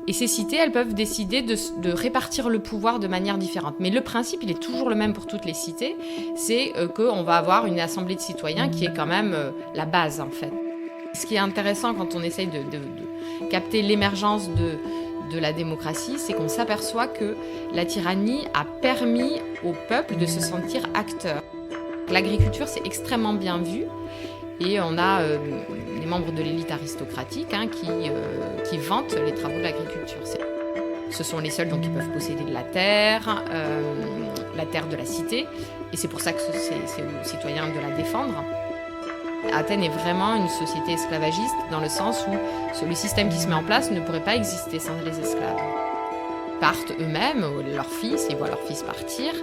Et ces cités, elles peuvent décider de répartir le pouvoir de manière différente. Mais le principe, il est toujours le même pour toutes les cités, c'est qu'on va avoir une assemblée de citoyens qui est quand même la base, en fait. Ce qui est intéressant quand on essaye de capter l'émergence de la démocratie, c'est qu'on s'aperçoit que la tyrannie a permis au peuple de se sentir acteur. L'agriculture, c'est extrêmement bien vu. Et on a les membres de l'élite aristocratique qui vantent les travaux de l'agriculture. Ce sont les seuls donc, qui peuvent posséder de la terre de la cité. Et c'est pour ça que c'est aux citoyens de la défendre. Athènes est vraiment une société esclavagiste dans le sens où le système qui se met en place ne pourrait pas exister sans les esclaves. Ils partent eux-mêmes, leurs fils, ils voient leurs fils partir.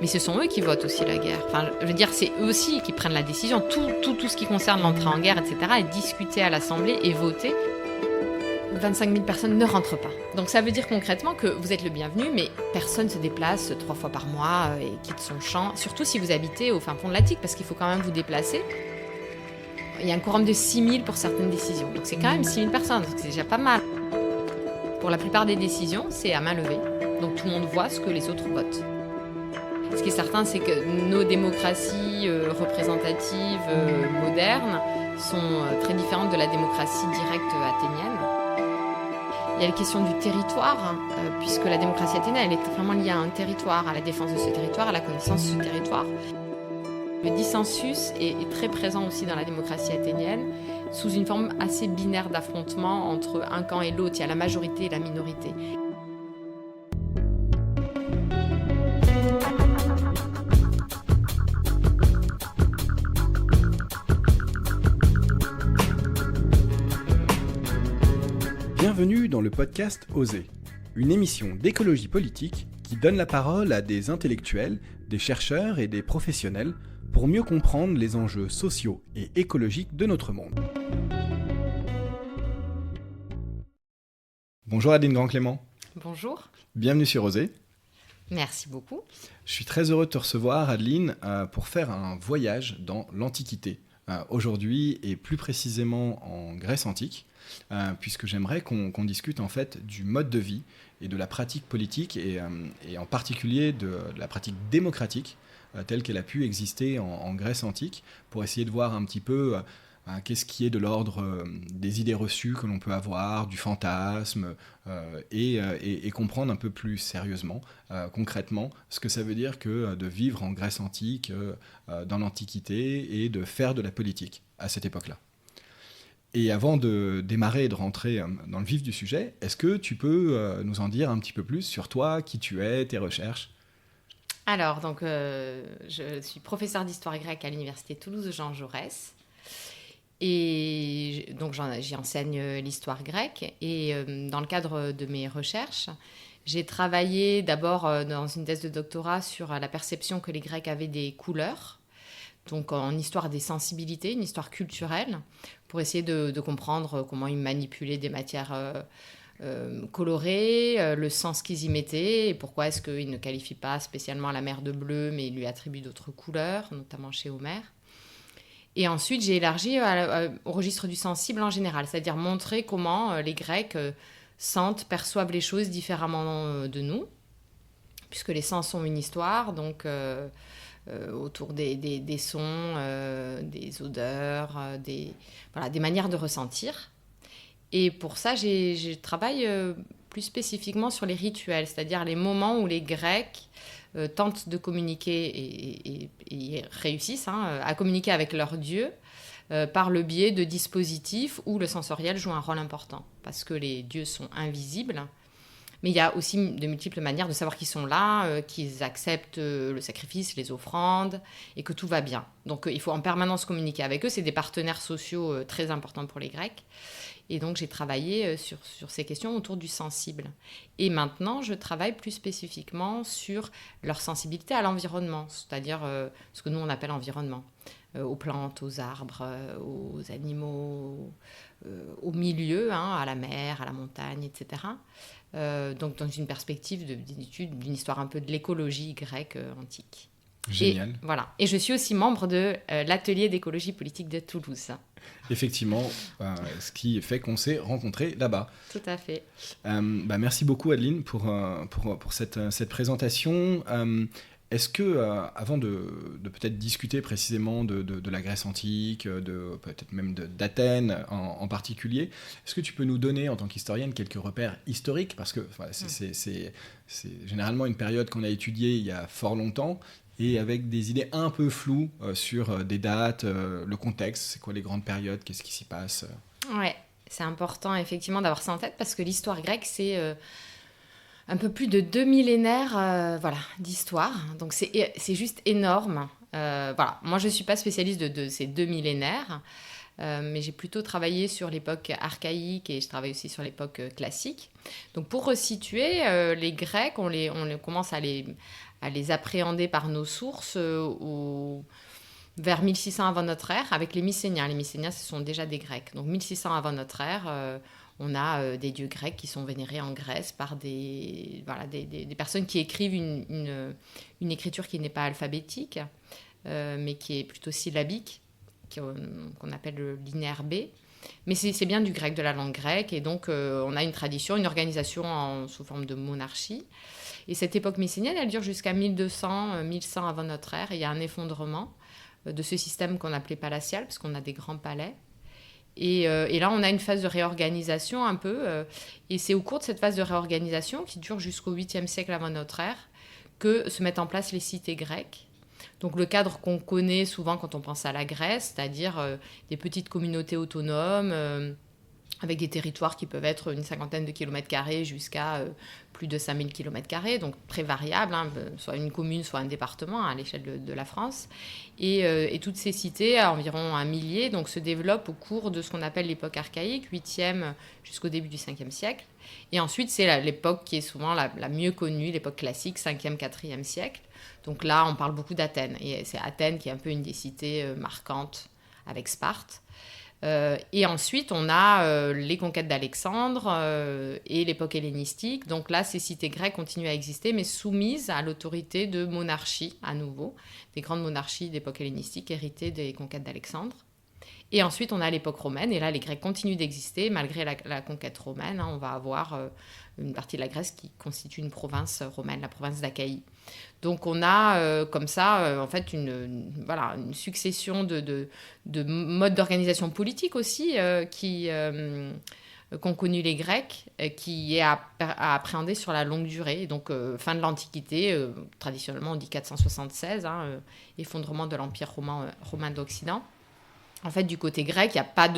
Mais ce sont eux qui votent aussi la guerre. Enfin, je veux dire, c'est eux aussi qui prennent la décision. Tout ce qui concerne l'entrée en guerre, etc., est discuté à l'Assemblée et voté. 25 000 personnes ne rentrent pas. Donc ça veut dire concrètement que vous êtes le bienvenu, mais personne ne se déplace 3 fois par mois et quitte son champ. Surtout si vous habitez au fin fond de l'Attique, parce qu'il faut quand même vous déplacer. Il y a un quorum de 6 000 pour certaines décisions. Donc c'est quand même 6 000 personnes, donc c'est déjà pas mal. Pour la plupart des décisions, c'est à main levée. Donc tout le monde voit ce que les autres votent. Ce qui est certain, c'est que nos démocraties représentatives modernes sont très différentes de la démocratie directe athénienne. Il y a la question du territoire, puisque la démocratie athénienne, elle est vraiment liée à un territoire, à la défense de ce territoire, à la connaissance de ce territoire. Le dissensus est très présent aussi dans la démocratie athénienne, sous une forme assez binaire d'affrontement entre un camp et l'autre. Il y a la majorité et la minorité. Bienvenue dans le podcast Oser, une émission d'écologie politique qui donne la parole à des intellectuels, des chercheurs et des professionnels pour mieux comprendre les enjeux sociaux et écologiques de notre monde. Bonjour Adeline Grand-Clément. Bonjour. Bienvenue sur Oser. Merci beaucoup. Je suis très heureux de te recevoir Adeline pour faire un voyage dans l'Antiquité, aujourd'hui et plus précisément en Grèce antique. Puisque j'aimerais qu'on discute en fait du mode de vie et de la pratique politique et en particulier de la pratique démocratique telle qu'elle a pu exister en Grèce antique, pour essayer de voir un petit peu qu'est-ce qui est de l'ordre des idées reçues que l'on peut avoir, du fantasme, et comprendre un peu plus sérieusement, concrètement, ce que ça veut dire que de vivre en Grèce antique, dans l'Antiquité, et de faire de la politique à cette époque-là. Et avant de démarrer et de rentrer dans le vif du sujet, est-ce que tu peux nous en dire un petit peu plus sur toi, qui tu es, tes recherches ? Alors, donc, je suis professeure d'histoire grecque à l'université Toulouse-Jean Jaurès. Et donc, j'y enseigne l'histoire grecque. Et dans le cadre de mes recherches, j'ai travaillé d'abord dans une thèse de doctorat sur la perception que les Grecs avaient des couleurs. Donc en histoire des sensibilités, une histoire culturelle, pour essayer de comprendre comment ils manipulaient des matières colorées, le sens qu'ils y mettaient, et pourquoi est-ce qu'ils ne qualifient pas spécialement la mer de bleu, mais ils lui attribuent d'autres couleurs, notamment chez Homère. Et ensuite, j'ai élargi au registre du sensible en général, c'est-à-dire montrer comment les Grecs sentent, perçoivent les choses différemment de nous, puisque les sens ont une histoire, donc... autour des sons, des odeurs, des manières de ressentir. Et pour ça, je travaille plus spécifiquement sur les rituels, c'est-à-dire les moments où les Grecs tentent de communiquer et réussissent à communiquer avec leurs dieux par le biais de dispositifs où le sensoriel joue un rôle important, parce que les dieux sont invisibles. Mais il y a aussi de multiples manières de savoir qu'ils sont là, qu'ils acceptent le sacrifice, les offrandes, et que tout va bien. Donc il faut en permanence communiquer avec eux. C'est des partenaires sociaux très importants pour les Grecs. Et donc j'ai travaillé sur ces questions autour du sensible. Et maintenant, je travaille plus spécifiquement sur leur sensibilité à l'environnement, c'est-à-dire ce que nous on appelle environnement. Aux plantes, aux arbres, aux animaux, au milieu, à la mer, à la montagne, etc. Donc dans une perspective d'étude d'une histoire un peu de l'écologie grecque antique. Génial. Voilà. Et je suis aussi membre de l'atelier d'écologie politique de Toulouse. Effectivement, ce qui fait qu'on s'est rencontrés là-bas. Tout à fait. Merci beaucoup Adeline pour cette présentation. Est-ce que, avant de peut-être discuter précisément de la Grèce antique, peut-être même d'Athènes en particulier, est-ce que tu peux nous donner, en tant qu'historienne, quelques repères historiques? Parce que c'est généralement une période qu'on a étudiée il y a fort longtemps, et avec des idées un peu floues sur des dates, le contexte, c'est quoi les grandes périodes, qu'est-ce qui s'y passe? Ouais, c'est important effectivement d'avoir ça en tête parce que l'histoire grecque, c'est un peu plus de 2 millénaires d'histoire. Donc c'est juste énorme. Voilà. Moi, je ne suis pas spécialiste de ces 2 millénaires, mais j'ai plutôt travaillé sur l'époque archaïque et je travaille aussi sur l'époque classique. Donc pour resituer, les Grecs, on commence à les appréhender par nos sources vers 1600 avant notre ère avec les Mycéniens. Les Mycéniens, ce sont déjà des Grecs. Donc 1600 avant notre ère, on a des dieux grecs qui sont vénérés en Grèce par des personnes qui écrivent une écriture qui n'est pas alphabétique, mais qui est plutôt syllabique, qu'on appelle le linéaire B. Mais c'est bien du grec, de la langue grecque. Et donc, on a une tradition, une organisation sous forme de monarchie. Et cette époque mycénienne, elle dure jusqu'à 1100 avant notre ère. Et il y a un effondrement de ce système qu'on appelait palatial, parce qu'on a des grands palais. Et là, on a une phase de réorganisation un peu. Et c'est au cours de cette phase de réorganisation, qui dure jusqu'au 8e siècle avant notre ère, que se mettent en place les cités grecques. Donc le cadre qu'on connaît souvent quand on pense à la Grèce, c'est-à-dire des petites communautés autonomes, avec des territoires qui peuvent être une 50aine de kilomètres carrés jusqu'à plus de 5000 kilomètres carrés, donc très variable, soit une commune, soit un département à l'échelle de la France. Et toutes ces cités, à environ 1 millier, donc, se développent au cours de ce qu'on appelle l'époque archaïque, 8e jusqu'au début du 5e siècle. Et ensuite, c'est l'époque qui est souvent la mieux connue, l'époque classique, 5e, 4e siècle. Donc là, on parle beaucoup d'Athènes. Et c'est Athènes qui est un peu une des cités marquantes avec Sparte. Et ensuite, on a les conquêtes d'Alexandre et l'époque hellénistique. Donc là, ces cités grecques continuent à exister, mais soumises à l'autorité de monarchies, à nouveau, des grandes monarchies d'époque hellénistique héritées des conquêtes d'Alexandre. Et ensuite, on a l'époque romaine, et là, les Grecs continuent d'exister, malgré la conquête romaine. On va avoir une partie de la Grèce qui constitue une province romaine, la province d'Achaïe. Donc, on a comme ça, en fait, une succession de modes d'organisation politique aussi qu'ont connu les Grecs, qui est à appréhender sur la longue durée. Et donc, fin de l'Antiquité, traditionnellement, on dit 476, effondrement de l'Empire romain d'Occident. En fait, du côté grec, il n'y a pas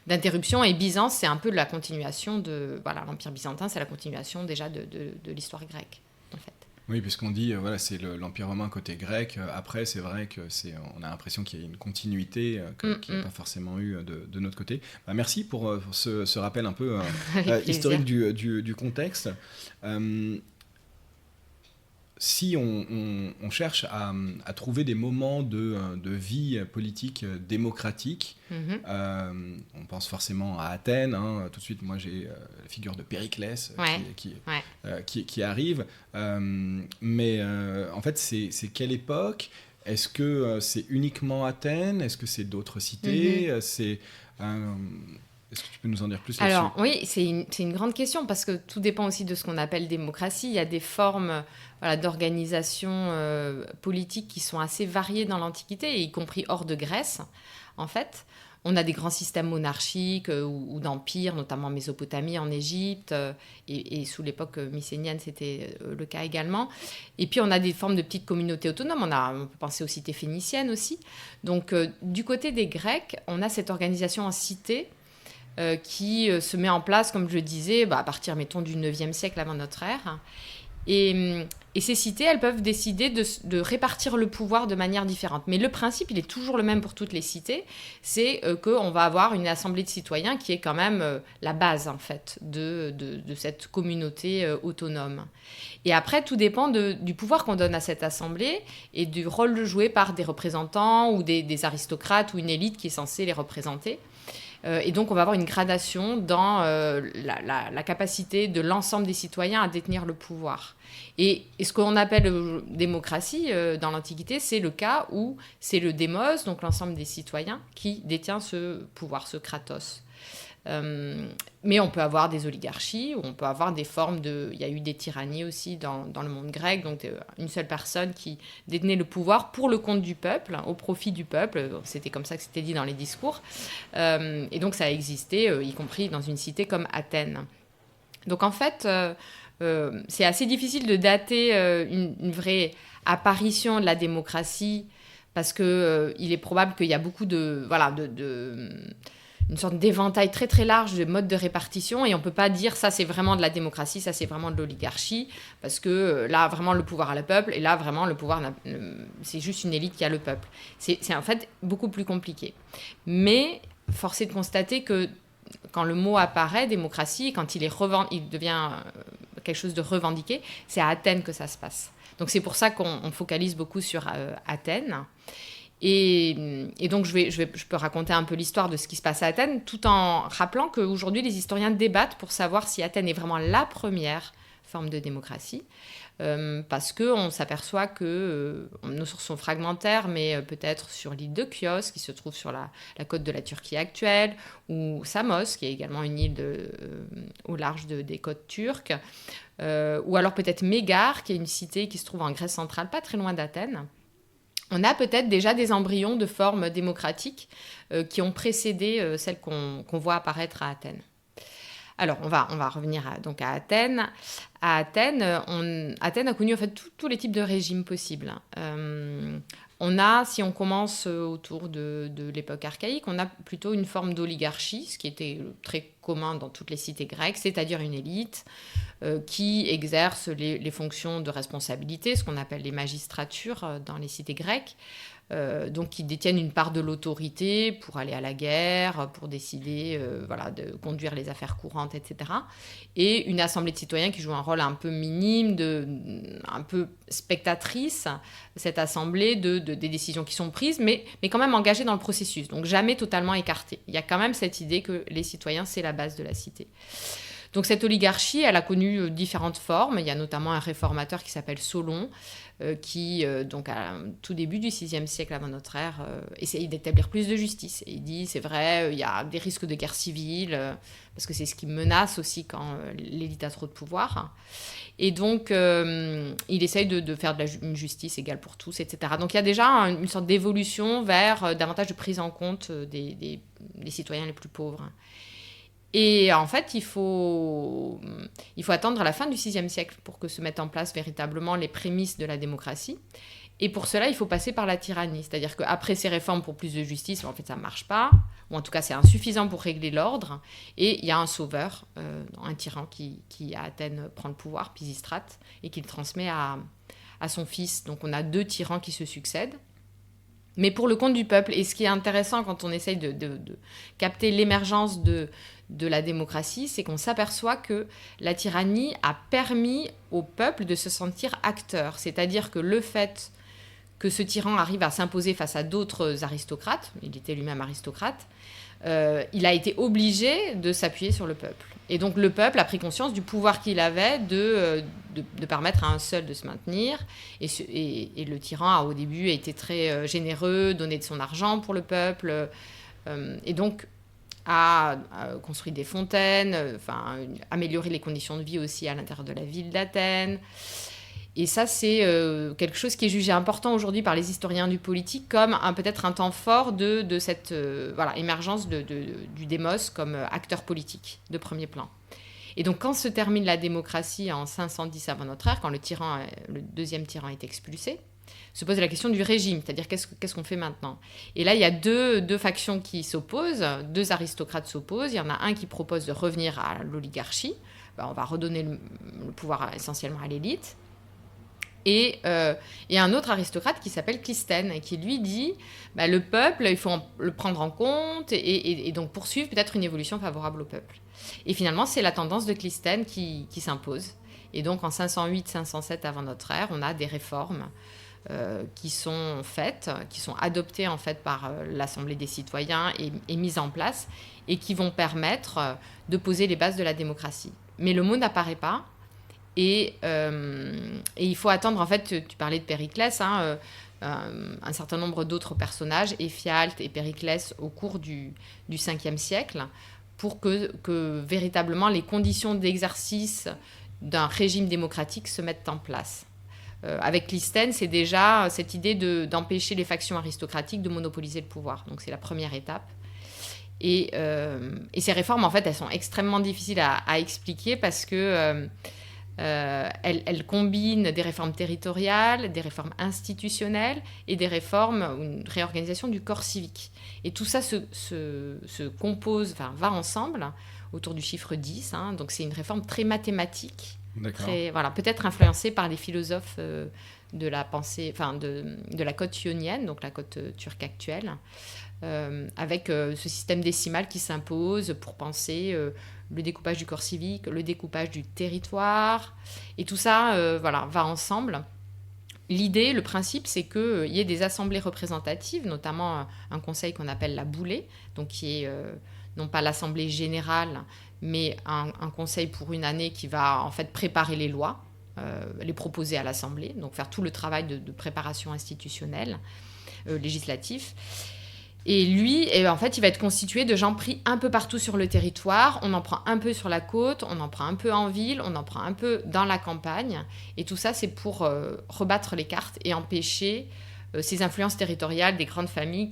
d'interruption. Et Byzance, c'est un peu la continuation de... Voilà, l'Empire byzantin, c'est la continuation déjà de l'histoire grecque, en fait. Oui, puisqu'on dit, c'est l'Empire romain côté grec. Après, c'est vrai qu'on a l'impression qu'il y a une continuité qu'il n'y a pas forcément eu de notre côté. Merci pour ce rappel un peu historique du contexte. Si on cherche à trouver des moments de vie politique démocratique, on pense forcément à Athènes. Tout de suite, moi, j'ai la figure de Périclès qui arrive. Mais en fait, c'est quelle époque? Est-ce que c'est uniquement Athènes? Est-ce que c'est d'autres cités? Est-ce que tu peux nous en dire plus là-dessus? Alors oui, c'est une grande question parce que tout dépend aussi de ce qu'on appelle démocratie. Il y a des formes d'organisation politique qui sont assez variées dans l'Antiquité, y compris hors de Grèce, en fait. On a des grands systèmes monarchiques ou d'empires, notamment en Mésopotamie, en Égypte, et sous l'époque mycénienne, c'était le cas également. Et puis, on a des formes de petites communautés autonomes. On peut penser aux cités phéniciennes aussi. Donc, du côté des Grecs, on a cette organisation en cité qui se met en place, comme je le disais, à partir, mettons, du 9e siècle avant notre ère. Et ces cités, elles peuvent décider de répartir le pouvoir de manière différente. Mais le principe, il est toujours le même pour toutes les cités, c'est qu'on va avoir une assemblée de citoyens qui est quand même la base, en fait, de cette communauté autonome. Et après, tout dépend du pouvoir qu'on donne à cette assemblée et du rôle joué par des représentants ou des aristocrates ou une élite qui est censée les représenter. Et donc, on va avoir une gradation dans la capacité de l'ensemble des citoyens à détenir le pouvoir. Et Et ce qu'on appelle démocratie dans l'Antiquité, c'est le cas où c'est le démos, donc l'ensemble des citoyens, qui détient ce pouvoir, ce kratos. Mais on peut avoir des oligarchies, ou on peut avoir des formes de... Il y a eu des tyrannies aussi dans le monde grec, donc une seule personne qui détenait le pouvoir pour le compte du peuple, au profit du peuple. C'était comme ça que c'était dit dans les discours. Et donc ça a existé, y compris dans une cité comme Athènes. Donc en fait... c'est assez difficile de dater une vraie apparition de la démocratie parce que il est probable qu'il y a beaucoup de une sorte d'éventail très très large de modes de répartition et on peut pas dire ça c'est vraiment de la démocratie, ça c'est vraiment de l'oligarchie parce que là vraiment le pouvoir a le peuple et là vraiment le pouvoir c'est juste une élite qui a le peuple. C'est en fait beaucoup plus compliqué. Mais force est de constater que quand le mot apparaît, démocratie, quand il devient quelque chose de revendiqué, c'est à Athènes que ça se passe. Donc c'est pour ça qu'on focalise beaucoup sur Athènes. Et donc je peux raconter un peu l'histoire de ce qui se passe à Athènes, tout en rappelant qu'aujourd'hui les historiens débattent pour savoir si Athènes est vraiment la première forme de démocratie. Parce qu'on s'aperçoit que nos sources sont fragmentaires, mais peut-être sur l'île de Chios, qui se trouve sur la côte de la Turquie actuelle, ou Samos, qui est également une île au large des côtes turques, ou alors peut-être Mégare, qui est une cité qui se trouve en Grèce centrale, pas très loin d'Athènes. On a peut-être déjà des embryons de formes démocratiques qui ont précédé celles qu'on voit apparaître à Athènes. Alors, on va revenir à Athènes. À Athènes, Athènes a connu en fait tous les types de régimes possibles. Si on commence autour de l'époque archaïque, on a plutôt une forme d'oligarchie, ce qui était très commun dans toutes les cités grecques, c'est-à-dire une élite qui exerce les fonctions de responsabilité, ce qu'on appelle les magistratures dans les cités grecques. Donc qui détiennent une part de l'autorité pour aller à la guerre, pour décider de conduire les affaires courantes, etc. Et une assemblée de citoyens qui joue un rôle un peu minime, un peu spectatrice, cette assemblée des décisions qui sont prises, mais quand même engagée dans le processus, donc jamais totalement écartée. Il y a quand même cette idée que les citoyens, c'est la base de la cité. Donc cette oligarchie, elle a connu différentes formes. Il y a notamment un réformateur qui s'appelle Solon, qui, donc à tout début du VIe siècle avant notre ère, essaye d'établir plus de justice. Et il dit, c'est vrai, il y a des risques de guerre civile, parce que c'est ce qui menace aussi quand l'élite a trop de pouvoir. Et donc, il essaye de faire une justice égale pour tous, etc. Donc il y a déjà une sorte d'évolution vers davantage de prise en compte des citoyens les plus pauvres. Et en fait, il faut attendre la fin du VIe siècle pour que se mettent en place véritablement les prémices de la démocratie. Et pour cela, il faut passer par la tyrannie. C'est-à-dire qu'après ces réformes pour plus de justice, en fait, ça ne marche pas. Ou en tout cas, c'est insuffisant pour régler l'ordre. Et il y a un sauveur, un tyran qui à Athènes prend le pouvoir, Pisistrate, et qui le transmet à son fils. Donc on a 2 tyrans qui se succèdent. Mais pour le compte du peuple. Et ce qui est intéressant quand on essaye de capter l'émergence de la démocratie, c'est qu'on s'aperçoit que la tyrannie a permis au peuple de se sentir acteur. C'est-à-dire que le fait que ce tyran arrive à s'imposer face à d'autres aristocrates, il était lui-même aristocrate, il a été obligé de s'appuyer sur le peuple. Et donc le peuple a pris conscience du pouvoir qu'il avait de permettre à un seul de se maintenir. Et le tyran, au début, a été très généreux, donné de son argent pour le peuple. Et donc a construit des fontaines, amélioré les conditions de vie aussi à l'intérieur de la ville d'Athènes. Et ça, c'est quelque chose qui est jugé important aujourd'hui par les historiens du politique comme peut-être un temps fort de cette émergence du démos comme acteur politique de premier plan. Et donc, quand se termine la démocratie en 510 avant notre ère, quand le deuxième tyran est expulsé, se pose la question du régime, c'est-à-dire qu'est-ce qu'on fait maintenant. Et là, il y a deux factions qui s'opposent, 2 aristocrates s'opposent. Il y en a un qui propose de revenir à l'oligarchie. On va redonner le pouvoir essentiellement à l'élite. Et un autre aristocrate qui s'appelle Clisthène et qui lui dit le peuple, il faut le prendre en compte et donc poursuivre peut-être une évolution favorable au peuple. Et finalement, c'est la tendance de Clisthène qui s'impose. Et donc en 508-507 avant notre ère, on a des réformes qui sont faites, qui sont adoptées en fait par l'Assemblée des citoyens et mises en place et qui vont permettre de poser les bases de la démocratie. Mais le mot n'apparaît pas. Et il faut attendre, en fait, tu parlais de Périclès, hein, un certain nombre d'autres personnages, Éphialte et Périclès, au cours du 5e siècle, pour que véritablement les conditions d'exercice d'un régime démocratique se mettent en place. Avec Clisthène, c'est déjà cette idée d'empêcher les factions aristocratiques de monopoliser le pouvoir. Donc c'est la première étape. Et ces réformes, en fait, elles sont extrêmement difficiles à expliquer parce que elles combinent des réformes territoriales, des réformes institutionnelles et des réformes, une réorganisation du corps civique. Et tout ça se compose, enfin, va ensemble autour du chiffre 10. Hein. Donc c'est une réforme très mathématique, peut-être influencée par les philosophes de la pensée, enfin de la cote ionienne, donc la cote turque actuelle. Avec ce système décimal qui s'impose pour penser le découpage du corps civique, le découpage du territoire, et tout ça va ensemble. L'idée, le principe, c'est qu'il y ait des assemblées représentatives, notamment un conseil qu'on appelle la boulée, donc qui est non pas l'assemblée générale, mais un conseil pour une année qui va en fait préparer les lois, les proposer à l'assemblée, donc faire tout le travail de préparation institutionnelle, législatif. Et lui, en fait, il va être constitué de gens pris un peu partout sur le territoire. On en prend un peu sur la côte, on en prend un peu en ville, on en prend un peu dans la campagne. Et tout ça, c'est pour rebattre les cartes et empêcher ces influences territoriales des grandes familles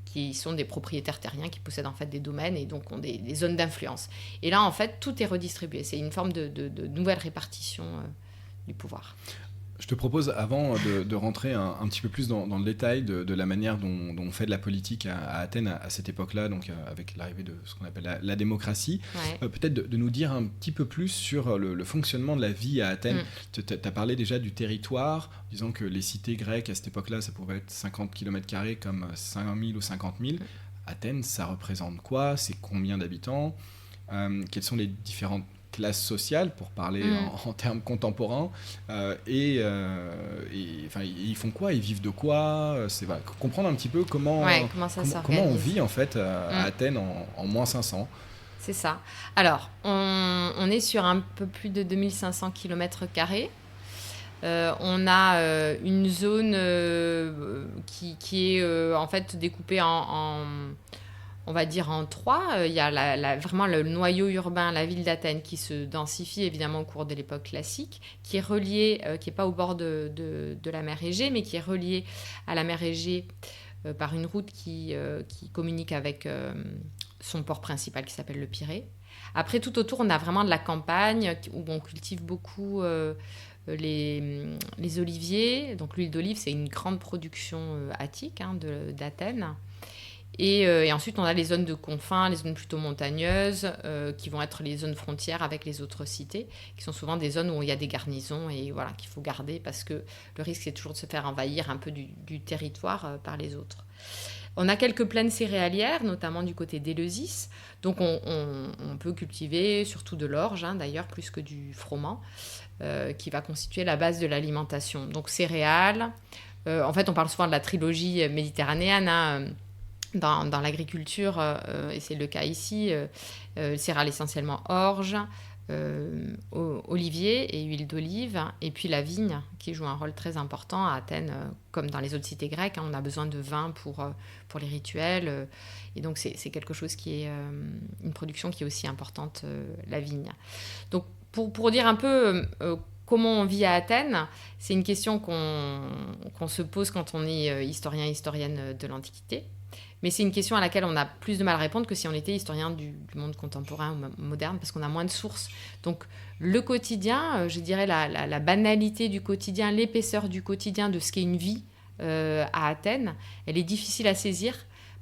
qui sont des propriétaires terriens, qui possèdent en fait des domaines et donc ont des zones d'influence. Et là, en fait, tout est redistribué. C'est une forme de nouvelle répartition du pouvoir. Je te propose, avant de rentrer un petit peu plus dans le détail de la manière dont on fait de la politique à Athènes à cette époque-là, donc avec l'arrivée de ce qu'on appelle la démocratie, peut-être de nous dire un petit peu plus sur le fonctionnement de la vie à Athènes. Tu as parlé déjà du territoire, disant que les cités grecques à cette époque-là, ça pouvait être 50 km² comme 5 000 ou 50 000. Athènes, ça représente quoi? C'est combien d'habitants? Quelles sont les différentes classes sociales, pour parler en termes contemporains, ils font quoi, ils vivent de quoi, comprendre un petit peu comment on vit en fait à Athènes en moins 500. C'est ça. Alors, on est sur un peu plus de 2500 km². On a une zone qui est en fait découpée on va dire en 3. Il y a vraiment le noyau urbain, la ville d'Athènes, qui se densifie évidemment au cours de l'époque classique, qui est relié, qui n'est pas au bord de la mer Égée, mais qui est relié à la mer Égée par une route qui communique avec son port principal qui s'appelle le Pirée. Après, tout autour, on a vraiment de la campagne où on cultive beaucoup les oliviers. Donc l'huile d'olive, c'est une grande production attique d'Athènes. Et ensuite, on a les zones de confins, les zones plutôt montagneuses, qui vont être les zones frontières avec les autres cités, qui sont souvent des zones où il y a des garnisons et voilà, qu'il faut garder parce que le risque, c'est toujours de se faire envahir un peu du territoire par les autres. On a quelques plaines céréalières, notamment du côté d'Éleusis. Donc, on peut cultiver surtout de l'orge, d'ailleurs, plus que du froment, qui va constituer la base de l'alimentation. Donc, céréales. En fait, on parle souvent de la trilogie méditerranéenne, dans l'agriculture, et c'est le cas ici, céréales essentiellement orge, olivier et huile d'olive, et puis la vigne qui joue un rôle très important à Athènes, comme dans les autres cités grecques. On a besoin de vin pour les rituels, et donc c'est quelque chose qui est une production qui est aussi importante, la vigne. Donc pour dire un peu comment on vit à Athènes, c'est une question qu'on se pose quand on est historienne de l'Antiquité. Mais c'est une question à laquelle on a plus de mal à répondre que si on était historien du monde contemporain ou moderne, parce qu'on a moins de sources. Donc le quotidien, je dirais la banalité du quotidien, l'épaisseur du quotidien de ce qu'est une vie à Athènes, elle est difficile à saisir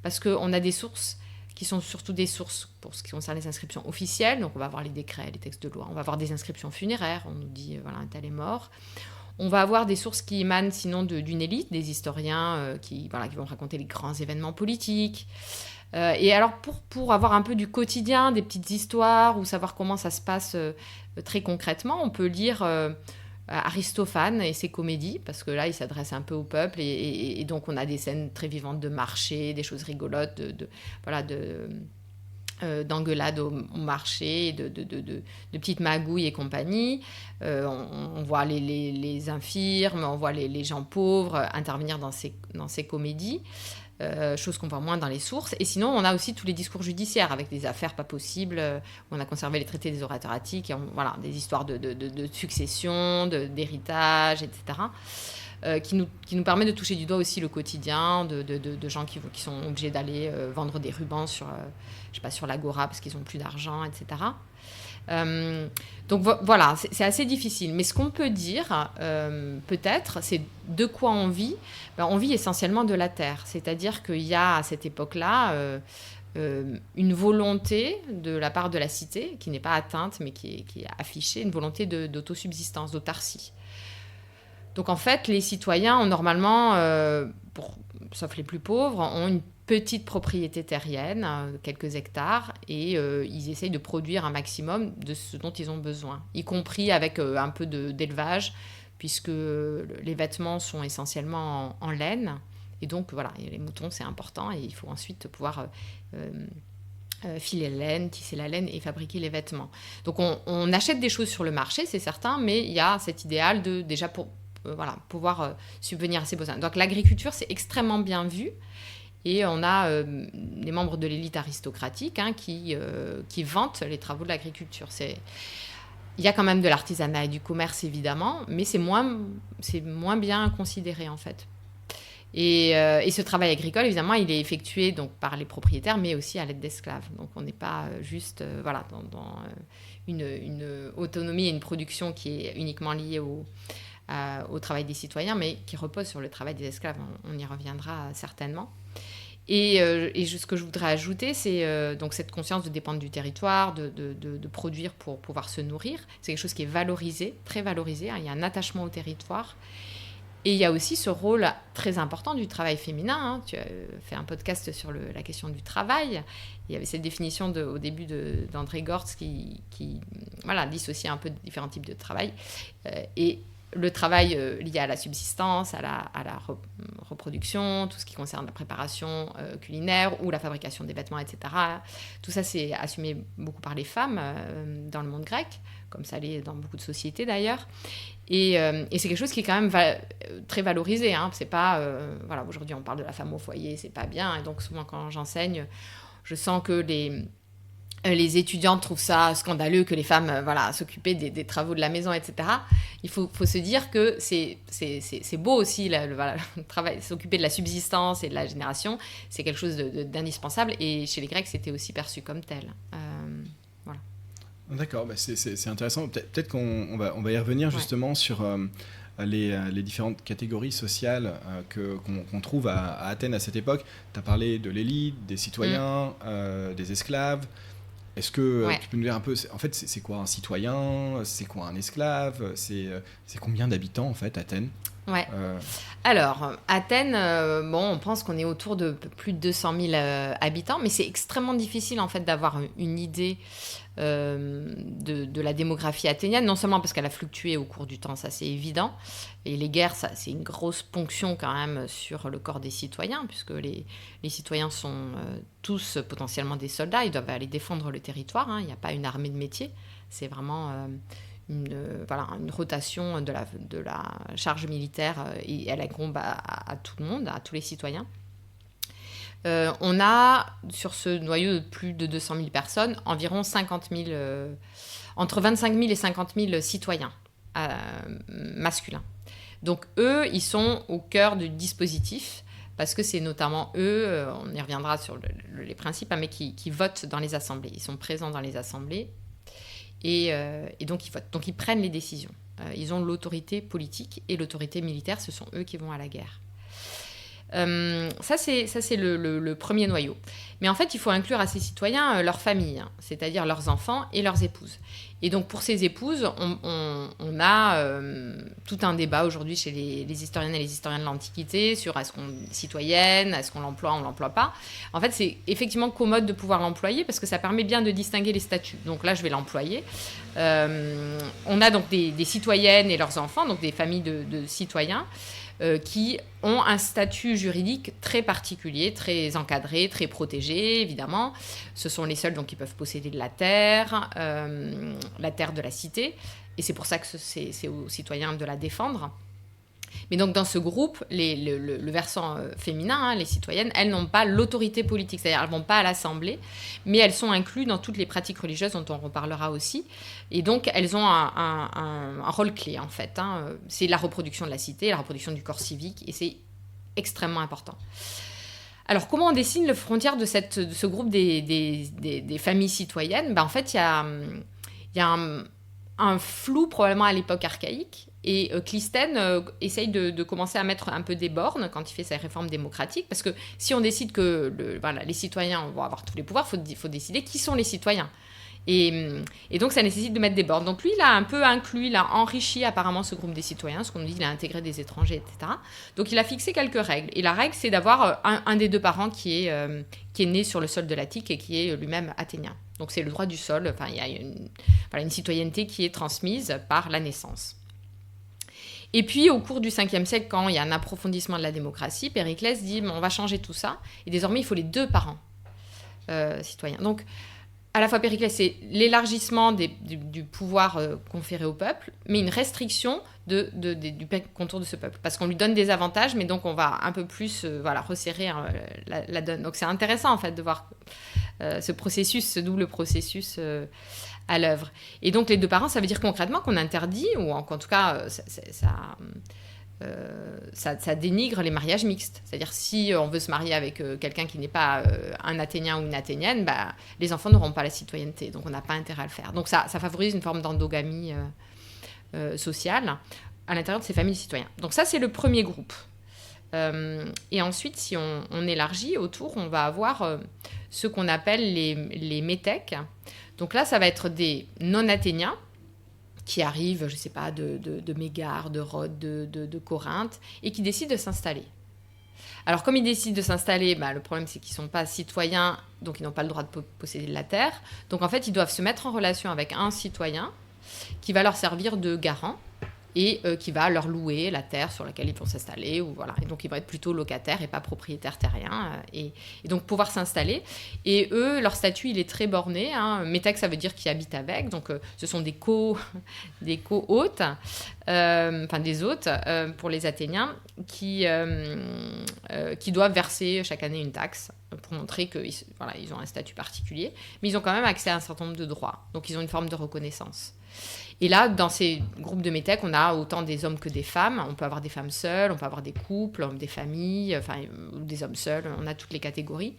parce qu'on a des sources qui sont surtout des sources pour ce qui concerne les inscriptions officielles. Donc on va avoir les décrets, les textes de loi, on va avoir des inscriptions funéraires, on nous dit voilà, un tel est mort. On va avoir des sources qui émanent sinon d'une élite, des historiens qui vont raconter les grands événements politiques. Et alors pour avoir un peu du quotidien, des petites histoires ou savoir comment ça se passe très concrètement, on peut lire Aristophane et ses comédies, parce que là, il s'adresse un peu au peuple et donc on a des scènes très vivantes de marché, des choses rigolotes, d'engueulades au marché, de petites magouilles et compagnie. On voit les infirmes, on voit les gens pauvres intervenir dans ces comédies. Chose qu'on voit moins dans les sources. Et sinon, on a aussi tous les discours judiciaires avec des affaires pas possibles, où on a conservé les traités des orateurs attiques, et voilà, des histoires de succession, d'héritage, etc., qui nous permet de toucher du doigt aussi le quotidien de gens qui sont obligés d'aller vendre des rubans sur l'Agora parce qu'ils n'ont plus d'argent, etc. Donc voilà, c'est assez difficile. Mais ce qu'on peut dire, peut-être, c'est de quoi on vit. On vit essentiellement de la terre. C'est-à-dire qu'il y a à cette époque-là une volonté de la part de la cité, qui n'est pas atteinte, mais qui est affichée, une volonté d'autosubsistance, d'autarcie. Donc en fait, les citoyens ont normalement, sauf les plus pauvres, ont une petite propriété terrienne, quelques hectares, et ils essayent de produire un maximum de ce dont ils ont besoin, y compris avec un peu d'élevage, puisque les vêtements sont essentiellement en laine. Et donc, voilà, les moutons, c'est important, et il faut ensuite pouvoir filer la laine, tisser la laine et fabriquer les vêtements. Donc, on achète des choses sur le marché, c'est certain, mais il y a cet idéal de, déjà, pouvoir subvenir à ses besoins. Donc, l'agriculture, c'est extrêmement bien vu. Et on a des membres de l'élite aristocratique qui vantent les travaux de l'agriculture. Il y a quand même de l'artisanat et du commerce, évidemment, mais c'est moins bien considéré, en fait. Et ce travail agricole, évidemment, il est effectué donc, par les propriétaires, mais aussi à l'aide d'esclaves. Donc, on n'est pas juste dans une autonomie et une production qui est uniquement liée au travail des citoyens, mais qui repose sur le travail des esclaves. On y reviendra certainement. Et ce que je voudrais ajouter, c'est donc cette conscience de dépendre du territoire, de produire pour pouvoir se nourrir. C'est quelque chose qui est valorisé, très valorisé. Il y a un attachement au territoire. Et il y a aussi ce rôle très important du travail féminin. Tu as fait un podcast sur la question du travail. Il y avait cette définition au début d'André Gortz qui dissociait un peu différents types de travail. Et le travail lié à la subsistance, à la reproduction, tout ce qui concerne la préparation culinaire ou la fabrication des vêtements, etc. Tout ça, c'est assumé beaucoup par les femmes dans le monde grec, comme ça l'est dans beaucoup de sociétés d'ailleurs. Et c'est quelque chose qui est quand même très valorisé. C'est pas, aujourd'hui, on parle de la femme au foyer, c'est pas bien. Et donc, souvent, quand j'enseigne, je sens que les étudiantes trouvent ça scandaleux que les femmes s'occupaient des travaux de la maison, etc. Il faut se dire que c'est beau aussi, le travail, s'occuper de la subsistance et de la génération, c'est quelque chose d'indispensable. Et chez les Grecs, c'était aussi perçu comme tel. Voilà. D'accord, c'est intéressant. Peut-être qu'on va y revenir justement sur les différentes catégories sociales qu'on trouve à Athènes à cette époque. Tu as parlé de l'élite, des citoyens, des esclaves. Est-ce que tu peux nous dire un peu, en fait, c'est quoi un citoyen? C'est quoi un esclave? C'est combien d'habitants, en fait, Athènes? Ouais. Alors, Athènes, on pense qu'on est autour de plus de 200 000 habitants, mais c'est extrêmement difficile, en fait, d'avoir une idée de la démographie athénienne, non seulement parce qu'elle a fluctué au cours du temps, ça c'est évident, et les guerres, ça, c'est une grosse ponction quand même sur le corps des citoyens, puisque les citoyens sont tous potentiellement des soldats, ils doivent aller défendre le territoire, il n'y a pas une armée de métier, c'est vraiment une rotation de la charge militaire, et elle incombe à tout le monde, à tous les citoyens. On a, sur ce noyau de plus de 200 000 personnes, environ 50 000, entre 25 000 et 50 000 citoyens masculins. Donc eux, ils sont au cœur du dispositif, parce que c'est notamment eux, on y reviendra sur les principes, mais qui votent dans les assemblées. Ils sont présents dans les assemblées, et donc ils votent. Donc ils prennent les décisions. Ils ont l'autorité politique et l'autorité militaire, ce sont eux qui vont à la guerre. Ça c'est le premier noyau. Mais en fait, il faut inclure à ces citoyens leurs familles, c'est-à-dire leurs enfants et leurs épouses. Et donc, pour ces épouses, on a tout un débat aujourd'hui chez les historiennes et les historiens de l'Antiquité sur est-ce qu'on est citoyenne, est-ce qu'on l'emploie, on ne l'emploie pas. En fait, c'est effectivement commode de pouvoir l'employer parce que ça permet bien de distinguer les statuts. Donc là, je vais l'employer. On a donc des citoyennes et leurs enfants, donc des familles de citoyens. qui ont un statut juridique très particulier, très encadré, très protégé, évidemment. Ce sont les seuls donc, qui peuvent posséder de la terre de la cité. Et c'est pour ça que c'est aux citoyens de la défendre. Mais donc dans ce groupe, le versant féminin, les citoyennes, elles n'ont pas l'autorité politique, c'est-à-dire elles ne vont pas à l'Assemblée, mais elles sont incluses dans toutes les pratiques religieuses dont on reparlera aussi. Et donc elles ont un rôle clé en fait. C'est la reproduction de la cité, la reproduction du corps civique, et c'est extrêmement important. Alors comment on dessine les frontières de ce groupe des familles citoyennes ? En fait, il y a un flou probablement à l'époque archaïque. Et Clisthène essaye de commencer à mettre un peu des bornes quand il fait sa réforme démocratique, parce que si on décide que les citoyens vont avoir tous les pouvoirs, il faut décider qui sont les citoyens. Et donc ça nécessite de mettre des bornes. Donc lui, il a un peu inclus, il a enrichi apparemment ce groupe des citoyens, ce qu'on nous dit, il a intégré des étrangers, etc. Donc il a fixé quelques règles. Et la règle, c'est d'avoir un des deux parents qui est né sur le sol de l'Attique et qui est lui-même athénien. Donc c'est le droit du sol, il y a une citoyenneté qui est transmise par la naissance. Et puis, au cours du 5e siècle, quand il y a un approfondissement de la démocratie, Périclès dit on va changer tout ça. Et désormais, il faut les deux parents citoyens. Donc, à la fois, Périclès, c'est l'élargissement du pouvoir conféré au peuple, mais une restriction du contour de ce peuple. Parce qu'on lui donne des avantages, mais donc on va un peu plus resserrer la donne. Donc, c'est intéressant, en fait, de voir ce double processus à l'œuvre. Et donc les deux parents, ça veut dire concrètement qu'on interdit, ou en tout cas ça dénigre les mariages mixtes. C'est-à-dire si on veut se marier avec quelqu'un qui n'est pas un Athénien ou une Athénienne, les enfants n'auront pas la citoyenneté, donc on n'a pas intérêt à le faire. Donc ça favorise une forme d'endogamie sociale à l'intérieur de ces familles citoyennes. Donc ça, c'est le premier groupe. Et ensuite, si on élargit autour, on va avoir ce qu'on appelle les métèques. Donc là, ça va être des non-athéniens qui arrivent, je ne sais pas, de Mégare, de Rhodes, de Corinthe, et qui décident de s'installer. Alors, comme ils décident de s'installer, le problème, c'est qu'ils ne sont pas citoyens, donc ils n'ont pas le droit de posséder de la terre. Donc, en fait, ils doivent se mettre en relation avec un citoyen qui va leur servir de garant et qui va leur louer la terre sur laquelle ils vont s'installer. Et donc, ils vont être plutôt locataires et pas propriétaires terriens. Et donc, pouvoir s'installer. Et eux, leur statut, il est très borné. Métèques, ça veut dire qu'ils habitent avec. Donc, ce sont des co-hôtes, des hôtes pour les Athéniens qui doivent verser chaque année une taxe pour montrer qu'ils ont un statut particulier. Mais ils ont quand même accès à un certain nombre de droits. Donc, ils ont une forme de reconnaissance. Et là, dans ces groupes de métèques, on a autant des hommes que des femmes. On peut avoir des femmes seules, on peut avoir des couples, des familles, ou des hommes seuls. On a toutes les catégories.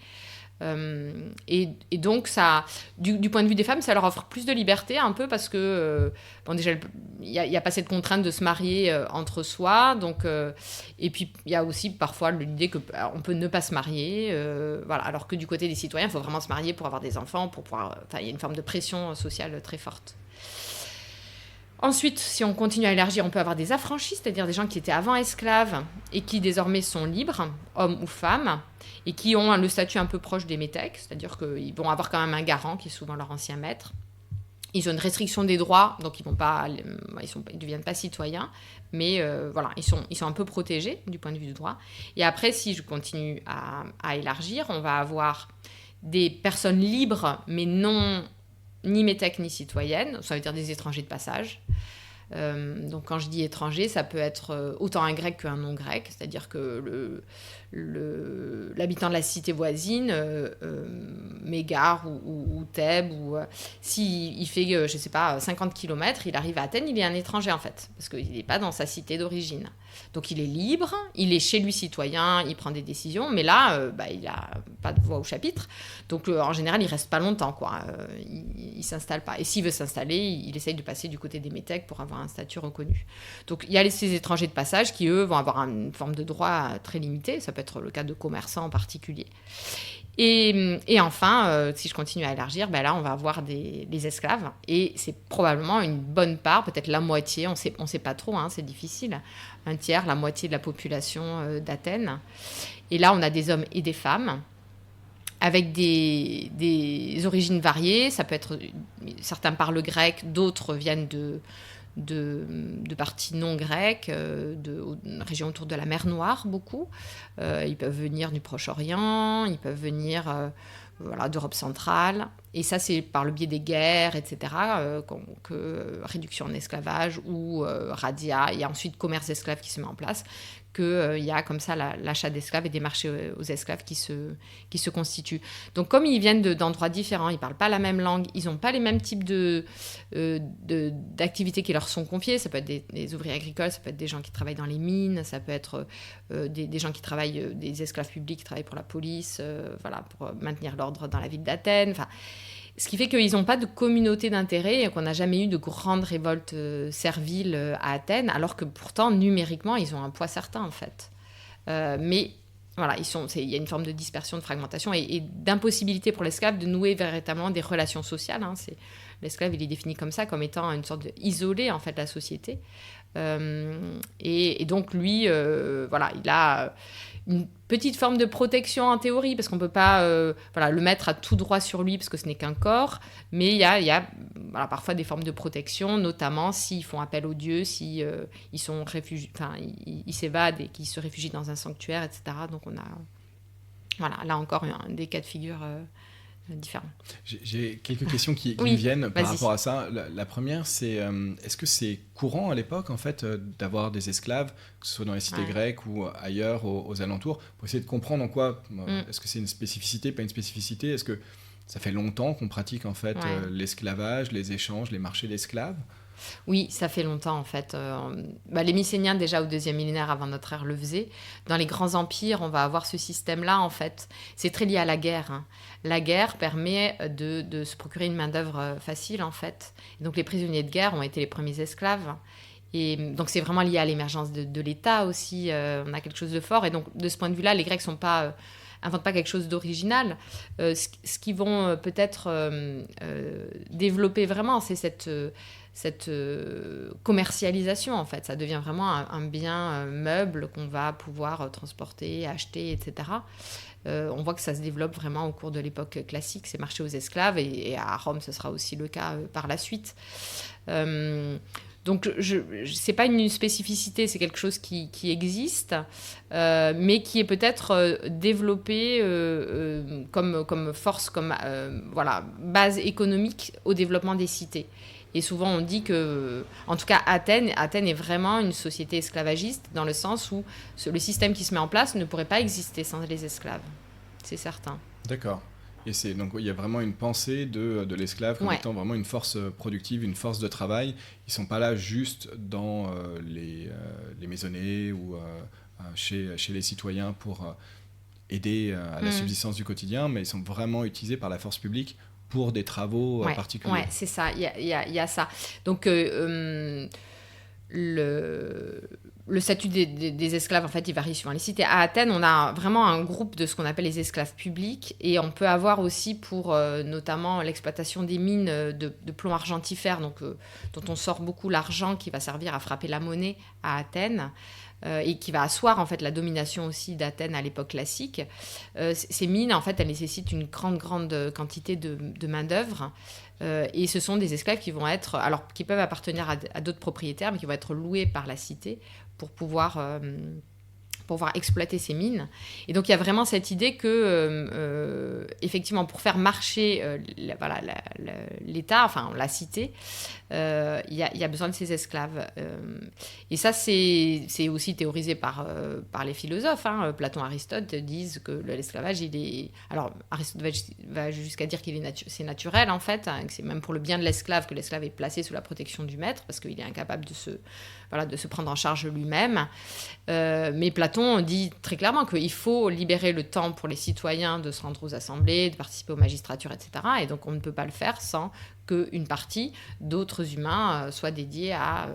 Et donc, ça, du point de vue des femmes, ça leur offre plus de liberté, un peu, parce que, déjà, il n'y a pas cette contrainte de se marier entre soi. Donc, et puis, il y a aussi parfois l'idée qu'on peut ne pas se marier. Alors que du côté des citoyens, il faut vraiment se marier pour avoir des enfants, pour pouvoir... il y a une forme de pression sociale très forte. Ensuite, si on continue à élargir, on peut avoir des affranchis, c'est-à-dire des gens qui étaient avant esclaves et qui désormais sont libres, hommes ou femmes, et qui ont le statut un peu proche des métèques, c'est-à-dire qu'ils vont avoir quand même un garant qui est souvent leur ancien maître. Ils ont une restriction des droits, donc ils ne deviennent pas citoyens, mais ils sont un peu protégés du point de vue du droit. Et après, si je continue à élargir, on va avoir des personnes libres, mais non... ni métèques ni citoyennes, ça veut dire des étrangers de passage. Donc quand je dis étranger, ça peut être autant un grec qu'un non-grec, c'est-à-dire que l'habitant de la cité voisine, Mégare ou Thèbes, s'il fait, je ne sais pas, 50 km, il arrive à Athènes, il est un étranger en fait, parce qu'il n'est pas dans sa cité d'origine. Donc il est libre, il est chez lui citoyen, il prend des décisions, mais là, il n'a pas de voix au chapitre. Donc en général, il ne reste pas longtemps, quoi. Il ne s'installe pas. Et s'il veut s'installer, il essaye de passer du côté des métèques pour avoir un statut reconnu. Donc il y a ces étrangers de passage qui, eux, vont avoir une forme de droit très limitée. Ça peut être le cas de commerçants en particulier. Et enfin, si je continue à élargir, là, on va avoir les esclaves. Et c'est probablement une bonne part, peut-être la moitié, on sait pas trop, c'est difficile, un tiers, la moitié de la population d'Athènes. Et là, on a des hommes et des femmes, avec des origines variées. Ça peut être, certains parlent grec, d'autres viennent de parties non grecques, de régions autour de la mer Noire, beaucoup. Ils peuvent venir du Proche-Orient, ils peuvent venir d'Europe centrale. Et ça, c'est par le biais des guerres, etc., que réduction en esclavage ou radia, il y a ensuite commerce d'esclaves qui se met en place, qu'il y a comme ça l'achat d'esclaves et des marchés aux esclaves qui se constituent. Donc comme ils viennent d'endroits différents, ils ne parlent pas la même langue, ils n'ont pas les mêmes types d'activités qui leur sont confiées. Ça peut être des ouvriers agricoles, ça peut être des gens qui travaillent dans les mines, ça peut être des gens qui travaillent, des esclaves publics qui travaillent pour la police, pour maintenir l'ordre dans la ville d'Athènes. Ce qui fait qu'ils n'ont pas de communauté d'intérêt et qu'on n'a jamais eu de grandes révoltes serviles à Athènes, alors que pourtant, numériquement, ils ont un poids certain, en fait. Mais voilà, il y a une forme de dispersion, de fragmentation et d'impossibilité pour l'esclave de nouer véritablement des relations sociales. L'esclave, il est défini comme ça, comme étant une sorte d'isolé, en fait, de la société. Et donc, lui, il a une petite forme de protection en théorie, parce qu'on ne peut pas le mettre à tout droit sur lui, parce que ce n'est qu'un corps, mais il y a parfois des formes de protection, notamment s'ils font appel aux dieux, si ils sont réfugiés, ils s'évadent et qu'ils se réfugient dans un sanctuaire, etc. Donc on a, là encore, des cas de figure différents. J'ai quelques questions qui me viennent par rapport à ça. La première, c'est est-ce que c'est courant à l'époque, en fait, d'avoir des esclaves, que ce soit dans les cités grecques ou ailleurs, aux alentours, pour essayer de comprendre en quoi, est-ce que c'est une spécificité, pas une spécificité, est-ce que ça fait longtemps qu'on pratique, en fait, l'esclavage, les échanges, les marchés d'esclaves ? Oui, ça fait longtemps en fait. Les Mycéniens déjà au 2e millénaire avant notre ère le faisaient. Dans les grands empires, on va avoir ce système-là en fait. C'est très lié à la guerre. La guerre permet de se procurer une main-d'œuvre facile en fait. Et donc les prisonniers de guerre ont été les premiers esclaves. Et donc c'est vraiment lié à l'émergence de l'État aussi. On a quelque chose de fort. Et donc de ce point de vue-là, les Grecs inventent pas quelque chose d'original. Ce qu'ils vont peut-être développer vraiment, c'est cette commercialisation, en fait. Ça devient vraiment un bien meuble qu'on va pouvoir transporter, acheter, etc. On voit que ça se développe vraiment au cours de l'époque classique, ces marchés aux esclaves, et à Rome, ce sera aussi le cas par la suite. Donc, c'est pas une spécificité, c'est quelque chose qui existe, mais qui est peut-être développé comme force, comme base économique au développement des cités. Et souvent, on dit que, en tout cas, Athènes est vraiment une société esclavagiste, dans le sens où le système qui se met en place ne pourrait pas exister sans les esclaves. C'est certain. D'accord. Et donc, il y a vraiment une pensée de l'esclave comme étant vraiment une force productive, une force de travail. Ils ne sont pas là juste dans les maisonnées ou chez les citoyens pour aider à la subsistance du quotidien, mais ils sont vraiment utilisés par la force publique pour des travaux particuliers. Oui, c'est ça, il y a ça. Donc, le statut des esclaves, en fait, il varie suivant les cités. À Athènes, on a vraiment un groupe de ce qu'on appelle les esclaves publics, et on peut avoir aussi pour notamment l'exploitation des mines de plomb argentifère, donc, dont on sort beaucoup l'argent qui va servir à frapper la monnaie à Athènes. Et qui va asseoir en fait la domination aussi d'Athènes à l'époque classique. Ces mines, en fait, elles nécessitent une grande quantité de main-d'œuvre. Et ce sont des esclaves qui peuvent appartenir à d'autres propriétaires, mais qui vont être loués par la cité pour pouvoir exploiter ces mines. Et donc, il y a vraiment cette idée que, effectivement, pour faire marcher l'État, enfin la cité, il y a besoin de ces esclaves. Et ça, c'est aussi théorisé par les philosophes. Platon, Aristote disent que l'esclavage, il est... Alors, Aristote va jusqu'à dire c'est naturel, en fait, que c'est même pour le bien de l'esclave que l'esclave est placé sous la protection du maître, parce qu'il est incapable de se prendre en charge lui-même. Mais Platon dit très clairement qu'il faut libérer le temps pour les citoyens de se rendre aux assemblées, de participer aux magistratures, etc. Et donc, on ne peut pas le faire sans qu'une partie d'autres humains soit dédiée à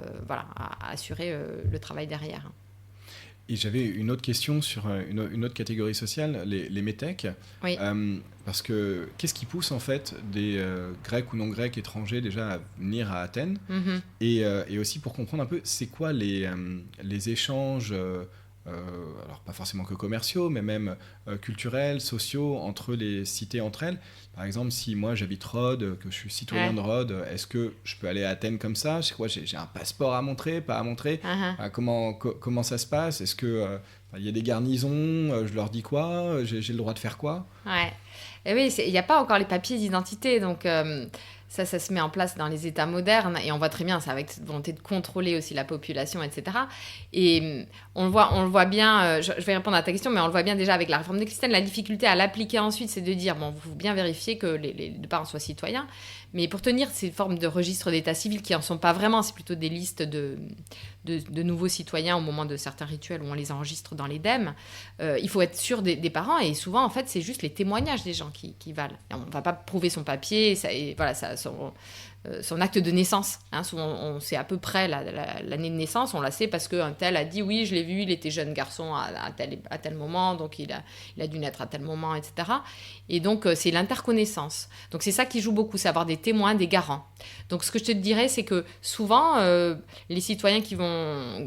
assurer le travail derrière. Et j'avais une autre question sur une autre catégorie sociale, les métèques. Oui. Parce que qu'est-ce qui pousse en fait des Grecs ou non Grecs étrangers déjà à venir à Athènes, et aussi pour comprendre un peu, c'est quoi les échanges alors pas forcément que commerciaux, mais même culturels, sociaux, entre les cités entre elles. Par exemple, si moi j'habite Rhodes, que je suis citoyen de Rhodes, est-ce que je peux aller à Athènes comme ça? Je sais quoi, j'ai un passeport à montrer, pas à montrer? Comment ça se passe? Est-ce que il y a des garnisons? Je leur dis quoi? J'ai le droit de faire quoi? Ouais. Et oui, il n'y a pas encore les papiers d'identité, donc ça se met en place dans les États modernes, et on voit très bien, c'est avec cette volonté de contrôler aussi la population, etc. Et on le voit bien, je vais répondre à ta question, mais on le voit bien déjà avec la réforme d'Existène, la difficulté à l'appliquer ensuite, c'est de dire, bon, il faut bien vérifier que les deux parents soient citoyens, mais pour tenir ces formes de registres d'état civil qui n'en sont pas vraiment, c'est plutôt des listes de nouveaux citoyens au moment de certains rituels où on les enregistre dans l'EDEM, il faut être sûr des parents, et souvent, en fait, c'est juste les témoignages des gens qui valent. Et on ne va pas prouver son papier, son acte de naissance. Souvent, on sait à peu près l'année de naissance, on la sait parce qu'un tel a dit oui, je l'ai vu, il était jeune garçon à tel moment, donc il a dû naître à tel moment, etc. Et donc, c'est l'interconnaissance. Donc, c'est ça qui joue beaucoup, c'est avoir des témoins, des garants. Donc, ce que je te dirais, c'est que souvent, les citoyens qui vont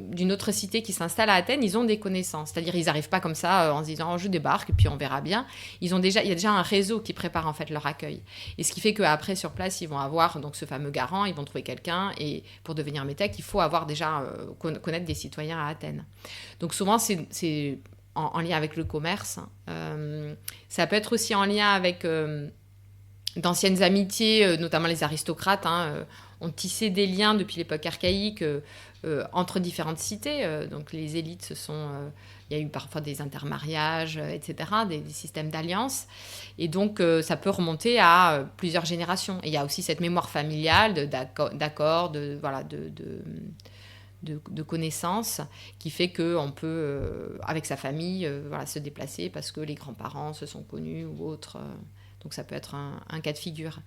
d'une autre cité qui s'installent à Athènes, ils ont des connaissances. C'est-à-dire, ils n'arrivent pas comme ça en se disant oh, je débarque et puis on verra bien. Il y a déjà un réseau qui prépare en fait leur accueil. Et ce qui fait qu'après, sur place, ils vont avoir donc ce fameux garant, ils vont trouver quelqu'un. Et pour devenir métèque, il faut avoir déjà connaître des citoyens à Athènes. Donc souvent, c'est en lien avec le commerce. Ça peut être aussi en lien avec d'anciennes amitiés, notamment les aristocrates, ont tissé des liens depuis l'époque archaïque entre différentes cités. Donc les élites il y a eu parfois des intermariages, etc., des systèmes d'alliances. Et donc, ça peut remonter à plusieurs générations. Et il y a aussi cette mémoire familiale d'accords, de connaissances, qui fait qu'on peut, avec sa famille, se déplacer parce que les grands-parents se sont connus ou autres. Donc, ça peut être un cas de figure.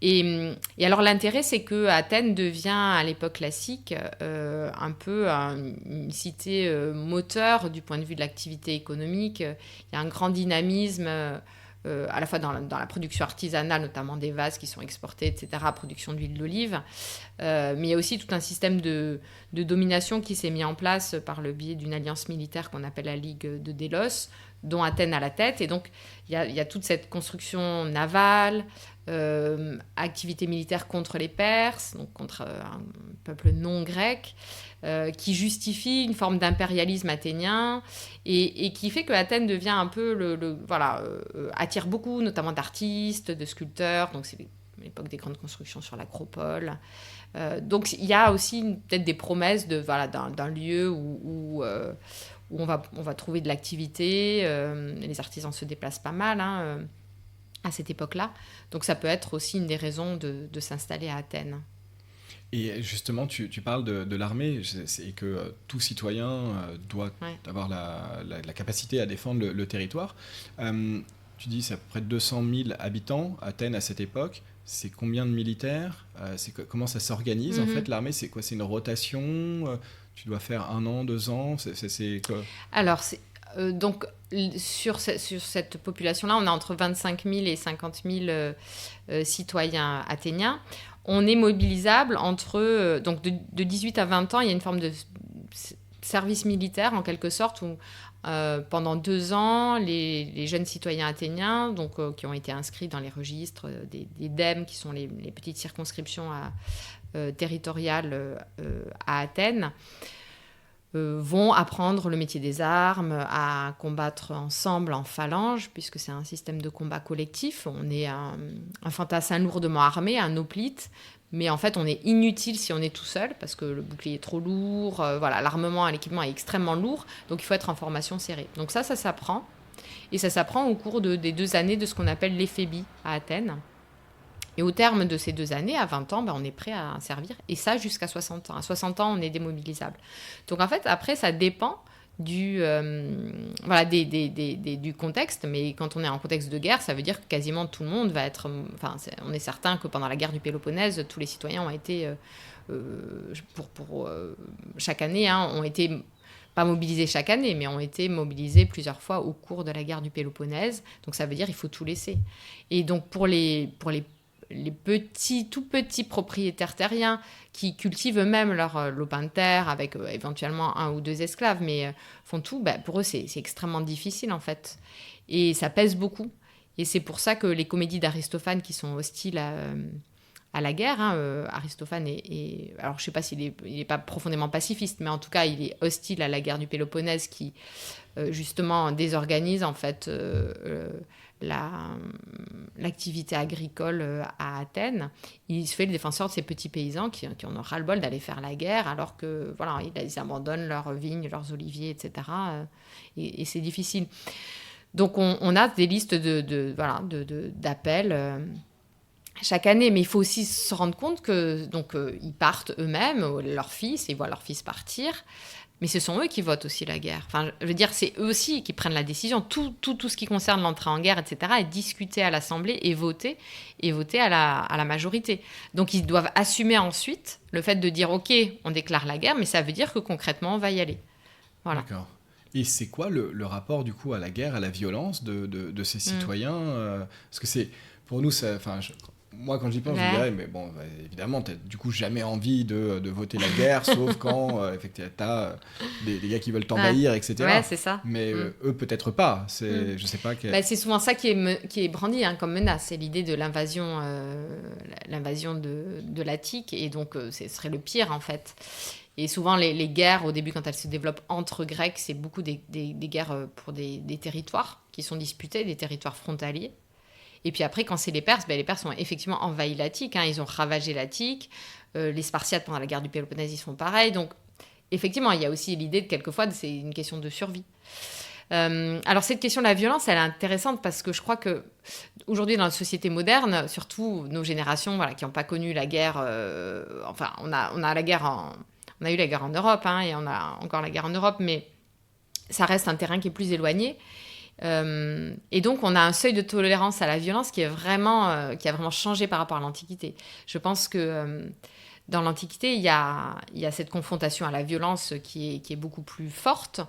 Et alors, l'intérêt, c'est que Athènes devient, à l'époque classique, un peu une cité moteur du point de vue de l'activité économique. Il y a un grand dynamisme, à la fois dans la production artisanale, notamment des vases qui sont exportés, etc., production d'huile d'olive. Mais il y a aussi tout un système de domination qui s'est mis en place par le biais d'une alliance militaire qu'on appelle la Ligue de Délos, dont Athènes à la tête. Et donc, il y a toute cette construction navale, activité militaire contre les Perses, donc contre un peuple non grec, qui justifie une forme d'impérialisme athénien et qui fait que Athènes devient un peu attire beaucoup, notamment d'artistes, de sculpteurs. Donc c'est l'époque des grandes constructions sur l'Acropole. Donc il y a aussi peut-être des promesses d'un lieu où on va trouver de l'activité. Les artisans se déplacent pas mal à cette époque-là. Donc ça peut être aussi une des raisons de s'installer à Athènes. Et justement, tu parles de l'armée, et que tout citoyen doit avoir la capacité à défendre le territoire. Tu dis c'est à peu près 200 000 habitants, Athènes à cette époque. C'est combien de militaires? Comment ça s'organise en fait, l'armée? C'est quoi? C'est une rotation? Tu dois faire 1 an, 2 ans? C'est quoi? Alors, donc, sur cette population-là, on a entre 25 000 et 50 000 citoyens athéniens. On est mobilisable entre... donc, de 18 à 20 ans, il y a une forme de service militaire, en quelque sorte, où pendant 2 ans, les jeunes citoyens athéniens, donc, qui ont été inscrits dans les registres des DEM, qui sont les petites circonscriptions territoriales à Athènes, vont apprendre le métier des armes, à combattre ensemble en phalange, puisque c'est un système de combat collectif. On est un fantassin lourdement armé, un hoplite, mais en fait, on est inutile si on est tout seul, parce que le bouclier est trop lourd, l'armement, l'équipement est extrêmement lourd, donc il faut être en formation serrée. Donc ça s'apprend, et ça s'apprend au cours des 2 années de ce qu'on appelle l'éphébie à Athènes. Et au terme de ces 2 années, à 20 ans, on est prêt à servir. Et ça, jusqu'à 60 ans. À 60 ans, on est démobilisable. Donc, en fait, après, ça dépend du contexte. Mais quand on est en contexte de guerre, ça veut dire que quasiment tout le monde va être... on est certain que pendant la guerre du Péloponnèse, tous les citoyens ont été, chaque année, ont été... pas mobilisés chaque année, mais ont été mobilisés plusieurs fois au cours de la guerre du Péloponnèse. Donc, ça veut dire qu'il faut tout laisser. Et donc, pour les les tout petits propriétaires terriens qui cultivent eux-mêmes leur lopin de terre avec éventuellement 1 ou 2 esclaves, mais font tout, pour eux, c'est extrêmement difficile, en fait. Et ça pèse beaucoup. Et c'est pour ça que les comédies d'Aristophane qui sont hostiles à la guerre, Aristophane alors je ne sais pas s'il est pas profondément pacifiste, mais en tout cas, il est hostile à la guerre du Péloponnèse qui, justement, désorganise, en fait, l'activité agricole à Athènes. Il se fait le défenseur de ces petits paysans qui en ont ras-le-bol d'aller faire la guerre alors que voilà, ils abandonnent leurs vignes, leurs oliviers, etc. Et c'est difficile. Donc on a des listes d'appels chaque année, mais il faut aussi se rendre compte que ils partent eux-mêmes, leurs fils, ils voient leurs fils partir. Mais ce sont eux qui votent aussi la guerre. Enfin, je veux dire, c'est eux aussi qui prennent la décision. Tout ce qui concerne l'entrée en guerre, etc., est discuté à l'Assemblée et voté à la majorité. Donc, ils doivent assumer ensuite le fait de dire « Ok, on déclare la guerre, mais ça veut dire que concrètement, on va y aller. » Voilà. D'accord. Et c'est quoi le rapport, du coup, à la guerre, à la violence de ces citoyens Parce que c'est... Pour nous, ça... Moi, quand j'y pense, je dirais, mais bon, évidemment, t'as du coup jamais envie de voter la guerre, sauf quand, effectivement, t'as des gars qui veulent t'envahir, etc. Ouais, c'est ça. Mais eux, peut-être pas. Je sais pas. C'est souvent ça qui est brandi comme menace. C'est l'idée de l'invasion de l'Attique. Et donc, ce serait le pire, en fait. Et souvent, les guerres, au début, quand elles se développent entre Grecs, c'est beaucoup des guerres pour des territoires qui sont disputés, des territoires frontaliers. Et puis après, quand c'est les Perses, les Perses ont effectivement envahi l'Attique, ils ont ravagé l'Attique. Les Spartiates, pendant la guerre du Péloponnèse, ils font pareil. Donc, effectivement, il y a aussi l'idée de quelquefois, c'est une question de survie. Alors, cette question de la violence, elle est intéressante parce que je crois qu'aujourd'hui, dans la société moderne, surtout nos générations qui n'ont pas connu la guerre... on a la guerre on a eu la guerre en Europe, et on a encore la guerre en Europe, mais ça reste un terrain qui est plus éloigné. Et donc on a un seuil de tolérance à la violence qui a vraiment changé par rapport à l'Antiquité. Je pense que dans l'Antiquité il y a cette confrontation à la violence qui est beaucoup plus forte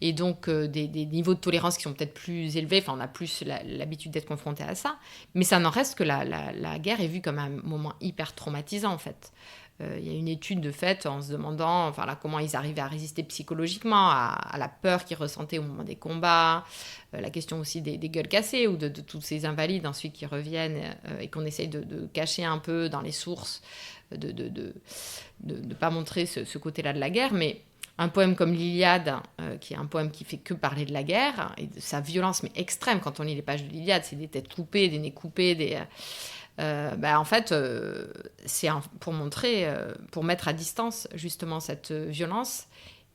et donc des niveaux de tolérance qui sont peut-être plus élevés. Enfin, on a plus l'habitude d'être confronté à ça, mais ça n'en reste que la guerre est vue comme un moment hyper traumatisant, en fait. Il y a une étude de fait en se demandant comment ils arrivaient à résister psychologiquement à la peur qu'ils ressentaient au moment des combats, la question aussi des gueules cassées ou de tous ces invalides ensuite qui reviennent et qu'on essaye de cacher un peu dans les sources, de pas montrer ce côté-là de la guerre. Mais un poème comme l'Iliade, qui est un poème qui fait que parler de la guerre et de sa violence mais extrême, quand on lit les pages de l'Iliade, c'est des têtes coupées, des nez coupés, en fait, c'est pour montrer, pour mettre à distance justement cette violence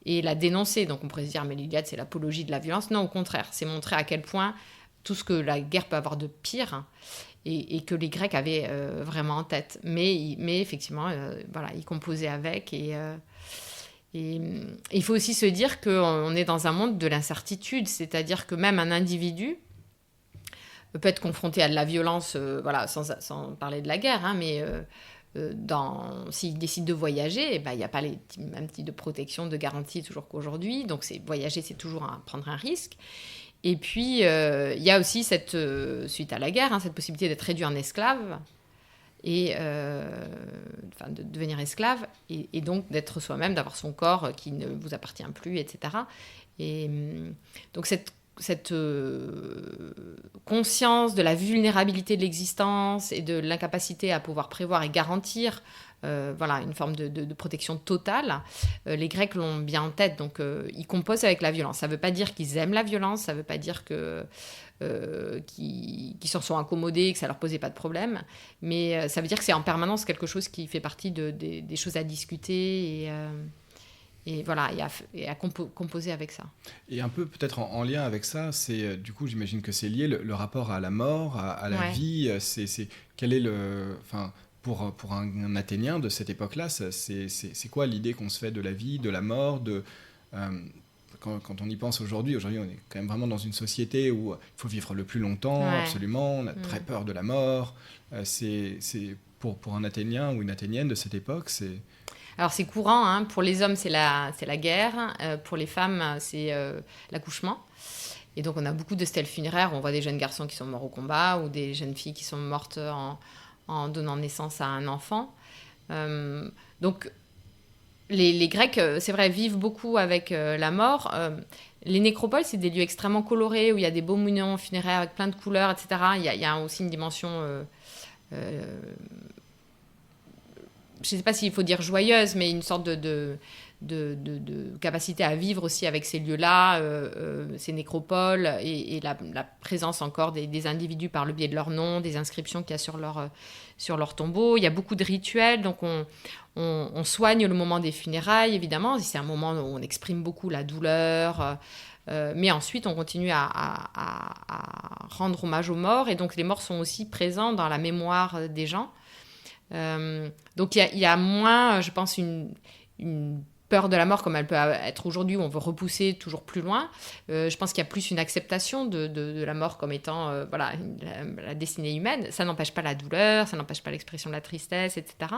et la dénoncer. Donc on pourrait se dire, mais l'Iliade, c'est l'apologie de la violence. Non, au contraire, c'est montrer à quel point tout ce que la guerre peut avoir de pire et que les Grecs avaient vraiment en tête. Mais effectivement, ils composaient avec et il faut aussi se dire qu'on est dans un monde de l'incertitude, c'est-à-dire que même un individu peut être confronté à de la violence, sans parler de la guerre, mais s'il décide de voyager, il n'y a pas les mêmes types de protection, de garantie toujours qu'aujourd'hui. Donc voyager, c'est toujours prendre un risque. Et puis, il y a aussi suite à la guerre, cette possibilité d'être réduit en esclave, et de devenir esclave, et donc d'être soi-même, d'avoir son corps qui ne vous appartient plus, etc. Et donc cette conscience de la vulnérabilité de l'existence et de l'incapacité à pouvoir prévoir et garantir une forme de protection totale, les Grecs l'ont bien en tête, donc ils composent avec la violence. Ça ne veut pas dire qu'ils aiment la violence, ça ne veut pas dire qu'ils s'en sont accommodés, que ça ne leur posait pas de problème, mais ça veut dire que c'est en permanence quelque chose qui fait partie des choses à discuter et à composer avec ça. Et un peu peut-être en lien avec ça, c'est du coup j'imagine que c'est lié le rapport à la mort, à la vie. Quel est pour un Athénien de cette époque-là, c'est quoi l'idée qu'on se fait de la vie, de la mort, quand on y pense aujourd'hui, on est quand même vraiment dans une société où il faut vivre le plus longtemps, absolument, on a très peur de la mort. C'est pour un Athénien ou une Athénienne de cette époque, c'est... Alors c'est courant, pour les hommes c'est la guerre, pour les femmes c'est l'accouchement. Et donc on a beaucoup de stèles funéraires où on voit des jeunes garçons qui sont morts au combat ou des jeunes filles qui sont mortes en donnant naissance à un enfant. Donc, les Grecs, c'est vrai, vivent beaucoup avec la mort. Les nécropoles, c'est des lieux extrêmement colorés où il y a des beaux monuments funéraires avec plein de couleurs, etc. Il y a aussi une dimension, je ne sais pas s'il faut dire joyeuse, mais une sorte de capacité à vivre aussi avec ces lieux-là, ces nécropoles, et la présence encore des individus par le biais de leur nom, des inscriptions qu'il y a sur leur tombeau. Il y a beaucoup de rituels, donc on soigne le moment des funérailles, évidemment. C'est un moment où on exprime beaucoup la douleur, mais ensuite on continue à rendre hommage aux morts, et donc les morts sont aussi présents dans la mémoire des gens. Donc il y a moins, je pense, une peur de la mort comme elle peut être aujourd'hui, où on veut repousser toujours plus loin. Je pense qu'il y a plus une acceptation de la mort comme étant voilà, la destinée humaine. Ça n'empêche pas la douleur, ça n'empêche pas l'expression de la tristesse, etc.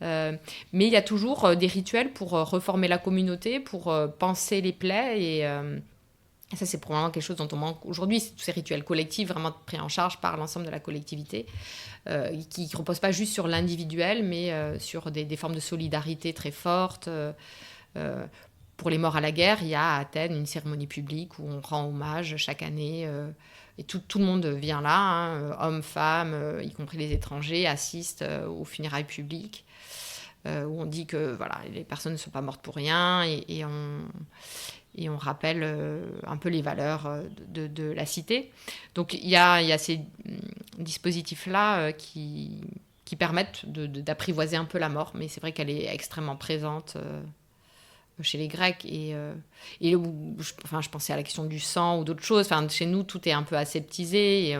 Mais il y a toujours des rituels pour reformer la communauté, pour panser les plaies, et ça, c'est probablement quelque chose dont on manque aujourd'hui. C'est tous ces rituels collectifs vraiment pris en charge par l'ensemble de la collectivité, qui ne reposent pas juste sur l'individuel, mais sur des formes de solidarité très fortes. Pour les morts à la guerre, il y a à Athènes une cérémonie publique où on rend hommage chaque année. Et tout le monde vient là, hein, hommes, femmes, y compris les étrangers, assistent aux funérailles publiques, où on dit que voilà, les personnes ne sont pas mortes pour rien, et on rappelle un peu les valeurs de la cité. Donc il y a ces dispositifs-là qui permettent d'apprivoiser un peu la mort, mais c'est vrai qu'elle est extrêmement présente chez les Grecs. Je pensais à la question du sang ou d'autres choses. Enfin, chez nous, tout est un peu aseptisé, et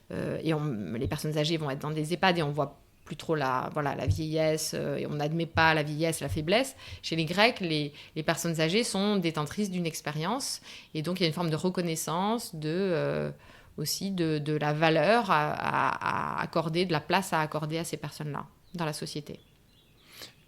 les personnes âgées vont être dans des EHPAD, et on voit plus trop la vieillesse, et on n'admet pas la vieillesse, la faiblesse. Chez les Grecs, les personnes âgées sont détentrices d'une expérience, et donc il y a une forme de reconnaissance aussi de la valeur à accorder, de la place à accorder à ces personnes-là dans la société.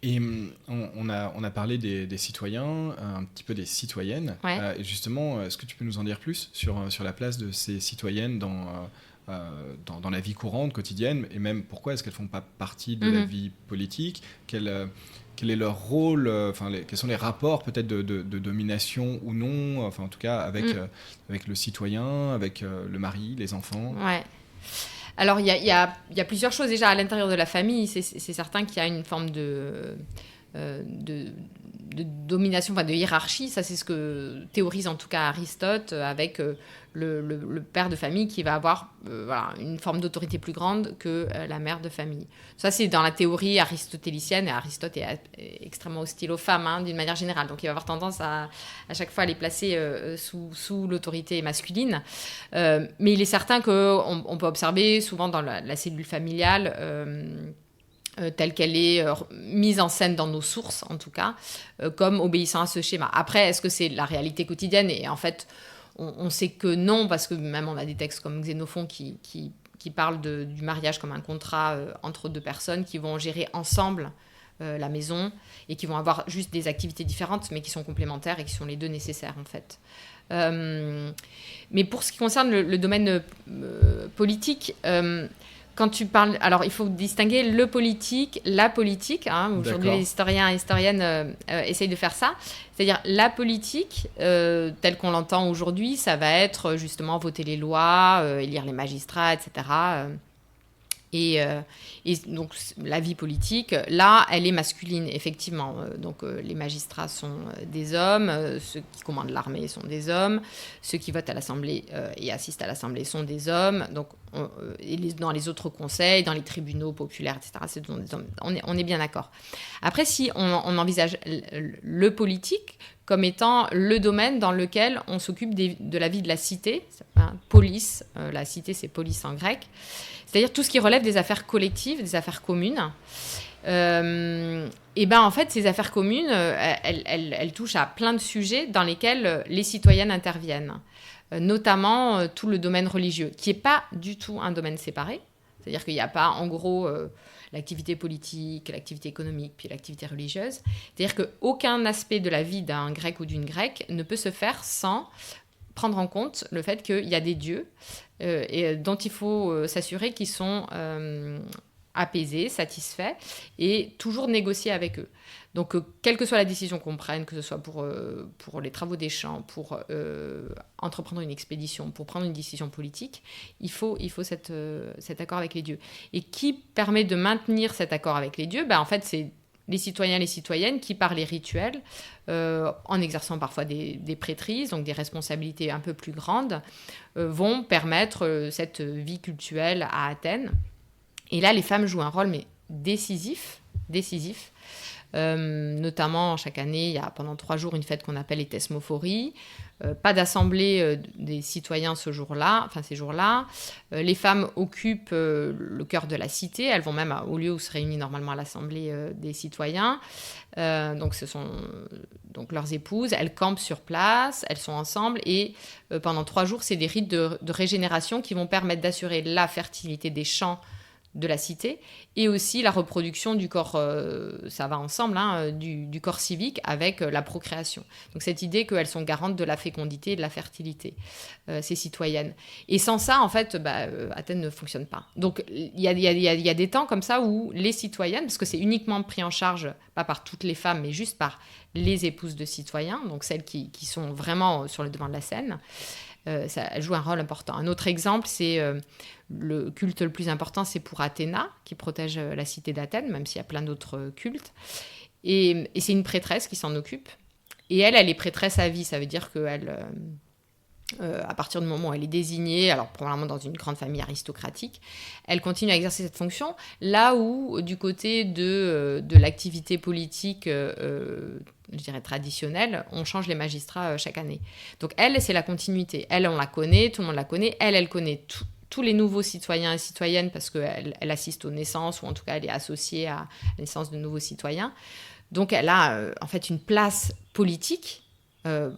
Et on a parlé des citoyens, un petit peu des citoyennes. Ouais. Et justement, est-ce que tu peux nous en dire plus sur la place de ces citoyennes dans la vie courante, quotidienne, et même pourquoi est-ce qu'elles ne font pas partie de la vie politique? Quel est leur rôle, quels sont les rapports peut-être de domination ou non, en tout cas avec le citoyen, avec le mari, les enfants? Ouais. Alors, il y a plusieurs choses déjà à l'intérieur de la famille. C'est certain qu'il y a une forme de domination, de hiérarchie. Ça, c'est ce que théorise en tout cas Aristote, avec le père de famille qui va avoir une forme d'autorité plus grande que la mère de famille. Ça, c'est dans la théorie aristotélicienne, et Aristote est extrêmement hostile aux femmes, hein, d'une manière générale. Donc, il va avoir tendance à chaque fois à les placer sous l'autorité masculine. Mais il est certain qu'on peut observer souvent dans la cellule familiale, telle qu'elle est mise en scène dans nos sources, en tout cas, comme obéissant à ce schéma. Après, est-ce que c'est la réalité quotidienne? Et en fait, on sait que non, parce que même on a des textes comme Xénophon qui parlent du mariage comme un contrat entre deux personnes qui vont gérer ensemble la maison, et qui vont avoir juste des activités différentes, mais qui sont complémentaires et qui sont les deux nécessaires, en fait. Mais pour ce qui concerne le domaine politique... Quand tu parles... Alors, il faut distinguer le politique, la politique. Hein. Aujourd'hui, les historiens et historiennes essayent de faire ça. C'est-à-dire, la politique, telle qu'on l'entend aujourd'hui, ça va être justement voter les lois, élire les magistrats, etc. Et donc, la vie politique, là, elle est masculine, effectivement. Donc, les magistrats sont des hommes, ceux qui commandent l'armée sont des hommes, ceux qui votent à l'Assemblée et assistent à l'Assemblée sont des hommes. Donc, dans les autres conseils, dans les tribunaux populaires, etc., c'est des hommes. On est bien d'accord. Après, si on envisage le politique comme étant le domaine dans lequel on s'occupe de la vie de la cité, polis, la cité, c'est polis en grec, c'est-à-dire tout ce qui relève des affaires collectives, des affaires communes. Et en fait, ces affaires communes, elles touchent à plein de sujets dans lesquels les citoyennes interviennent, notamment tout le domaine religieux, qui n'est pas du tout un domaine séparé. C'est-à-dire qu'il n'y a pas, en gros, l'activité politique, l'activité économique, puis l'activité religieuse. C'est-à-dire qu'aucun aspect de la vie d'un grec ou d'une grecque ne peut se faire sans prendre en compte le fait qu'il y a des dieux, et dont il faut s'assurer qu'ils sont apaisés, satisfaits, et toujours négocier avec eux. Donc, quelle que soit la décision qu'on prenne, que ce soit pour les travaux des champs, pour entreprendre une expédition, pour prendre une décision politique, il faut cet accord avec les dieux. Et qui permet de maintenir cet accord avec les dieux ? En fait, c'est les citoyens et les citoyennes qui, par les rituels, en exerçant parfois des prêtrises, donc des responsabilités un peu plus grandes, vont permettre cette vie cultuelle à Athènes. Et là, les femmes jouent un rôle mais décisif. Notamment, chaque année, il y a pendant 3 jours une fête qu'on appelle les thesmophories. Pas d'assemblée des citoyens ces jours-là. Les femmes occupent le cœur de la cité. Elles vont même au lieu où se réunit normalement l'assemblée des citoyens. Donc, ce sont leurs épouses. Elles campent sur place, elles sont ensemble. Et pendant 3 jours, c'est des rites de régénération qui vont permettre d'assurer la fertilité des champs de la cité, et aussi la reproduction du corps, ça va ensemble, du corps civique avec la procréation. Donc cette idée qu'elles sont garantes de la fécondité et de la fertilité, ces citoyennes. Et sans ça, en fait, Athènes ne fonctionne pas. Donc il y a des temps comme ça où les citoyennes, parce que c'est uniquement pris en charge, pas par toutes les femmes, mais juste par les épouses de citoyens, donc celles qui sont vraiment sur le devant de la scène, elle joue un rôle important. Un autre exemple, c'est le culte le plus important, c'est pour Athéna, qui protège la cité d'Athènes, même s'il y a plein d'autres cultes. Et c'est une prêtresse qui s'en occupe. Et elle est prêtresse à vie. Ça veut dire qu'elle, à partir du moment où elle est désignée, alors probablement dans une grande famille aristocratique, elle continue à exercer cette fonction. Là où, du côté de l'activité politique, je dirais traditionnelle, on change les magistrats chaque année. Donc elle, c'est la continuité. Elle, on la connaît, tout le monde la connaît. Elle connaît tous les nouveaux citoyens et citoyennes parce qu'elle assiste aux naissances, ou en tout cas elle est associée à la naissance de nouveaux citoyens. Donc elle a en fait une place politique,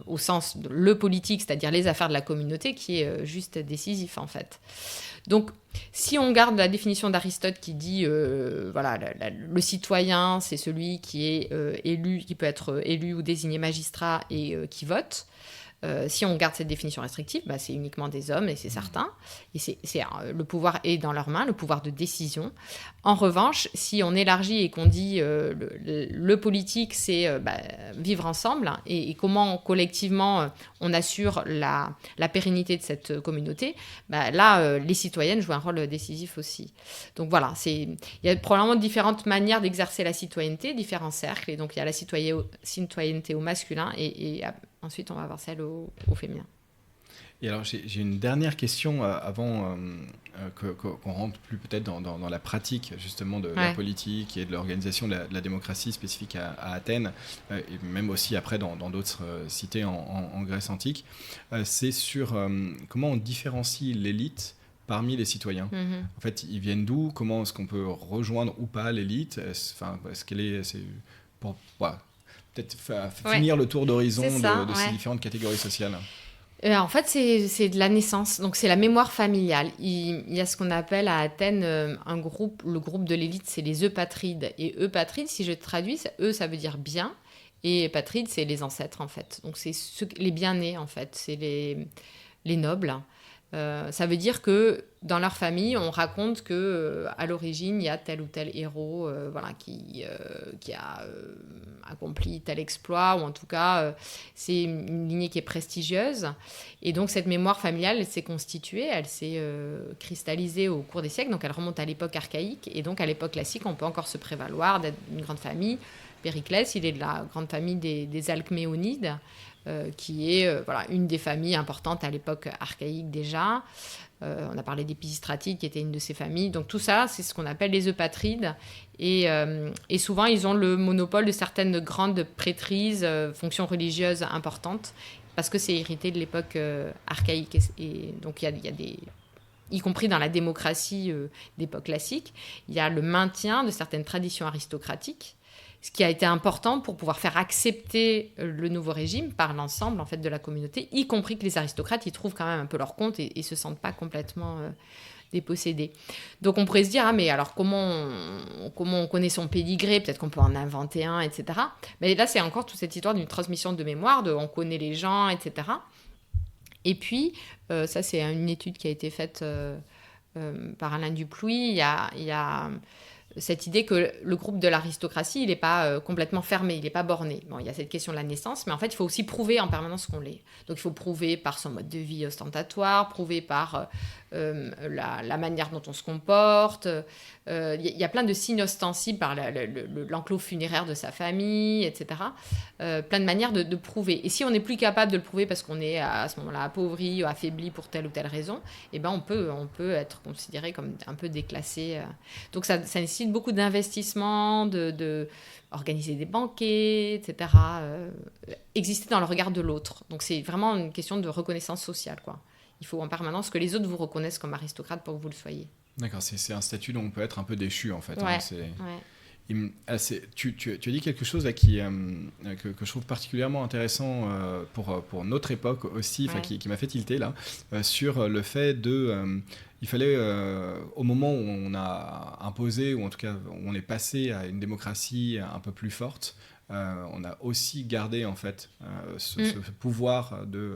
au sens de le politique, c'est-à-dire les affaires de la communauté, qui est juste décisif en fait. Donc si on garde la définition d'Aristote qui dit le citoyen, c'est celui qui est élu, qui peut être élu ou désigné magistrat et qui vote. Si on garde cette définition restrictive, c'est uniquement des hommes, et c'est certain. Et le pouvoir est dans leurs mains, le pouvoir de décision. En revanche, si on élargit et qu'on dit le politique, c'est vivre ensemble, et comment collectivement on assure la pérennité de cette communauté, là, les citoyennes jouent un rôle décisif aussi. Donc voilà, il y a probablement différentes manières d'exercer la citoyenneté, différents cercles. Et donc il y a la citoyenneté au masculin et ensuite, on va voir celle au féminin. Et alors, j'ai une dernière question avant qu'on rentre plus peut-être dans la pratique justement de la politique et de l'organisation de la démocratie spécifique à Athènes, et même aussi après dans d'autres cités en Grèce antique. C'est sur comment on différencie l'élite parmi les citoyens. En fait, ils viennent d'où ? Comment est-ce qu'on peut rejoindre ou pas l'élite ? Est-ce qu'elle est... peut-être finir le tour d'horizon de ces différentes catégories sociales. En fait, c'est de la naissance. Donc, c'est la mémoire familiale. Il y a ce qu'on appelle à Athènes le groupe de l'élite, c'est les eupatrides. Et eupatrides, si je traduis, ça veut dire bien. Et patrides, c'est les ancêtres, en fait. Donc, c'est les bien-nés, en fait. C'est les nobles. Ça veut dire que dans leur famille, on raconte que à l'origine, il y a tel ou tel héros qui a accompli tel exploit, ou en tout cas, c'est une lignée qui est prestigieuse. Et donc, cette mémoire familiale, elle s'est constituée, elle s'est cristallisée au cours des siècles. Donc, elle remonte à l'époque archaïque. Et donc, à l'époque classique, on peut encore se prévaloir d'être une grande famille. Périclès, il est de la grande famille des Alcméonides, qui est une des familles importantes à l'époque archaïque déjà. On a parlé des Pisistratides, qui était une de ces familles. Donc tout ça, c'est ce qu'on appelle les eupatrides. Et souvent, ils ont le monopole de certaines grandes prêtrises, fonctions religieuses importantes, parce que c'est hérité de l'époque archaïque. Et donc il y a des... y compris dans la démocratie d'époque classique, il y a le maintien de certaines traditions aristocratiques, ce qui a été important pour pouvoir faire accepter le nouveau régime par l'ensemble en fait, de la communauté, y compris que les aristocrates y trouvent quand même un peu leur compte et se sentent pas complètement dépossédés. Donc on pourrait se dire, mais alors comment on connaît son pédigré, peut-être qu'on peut en inventer un, etc. Mais là, c'est encore toute cette histoire d'une transmission de mémoire, on connaît les gens, etc. Et puis, ça c'est une étude qui a été faite par Alain Duplouy, il y a cette idée que le groupe de l'aristocratie, il n'est pas complètement fermé, il n'est pas borné. Bon, il y a cette question de la naissance, mais en fait, il faut aussi prouver en permanence qu'on l'est. Donc, il faut prouver par son mode de vie ostentatoire, prouver par la manière dont on se comporte. Il y a plein de signes ostensibles par l'enclos funéraire de sa famille, etc. Plein de manières de prouver. Et si on n'est plus capable de le prouver parce qu'on est à ce moment-là appauvri ou affaibli pour telle ou telle raison, eh ben on peut être considéré comme un peu déclassé. Donc ça nécessite beaucoup d'investissement, de organiser des banquets, etc. Exister dans le regard de l'autre. Donc c'est vraiment une question de reconnaissance sociale, quoi. Il faut en permanence que les autres vous reconnaissent comme aristocrate pour que vous le soyez. D'accord, c'est un statut dont on peut être un peu déchu en fait. Ouais, hein, tu as dit quelque chose là, que je trouve particulièrement intéressant pour notre époque aussi, qui m'a fait tilter là, sur le fait de... il fallait, au moment où on a imposé, ou en tout cas où on est passé à une démocratie un peu plus forte, on a aussi gardé en fait ce pouvoir de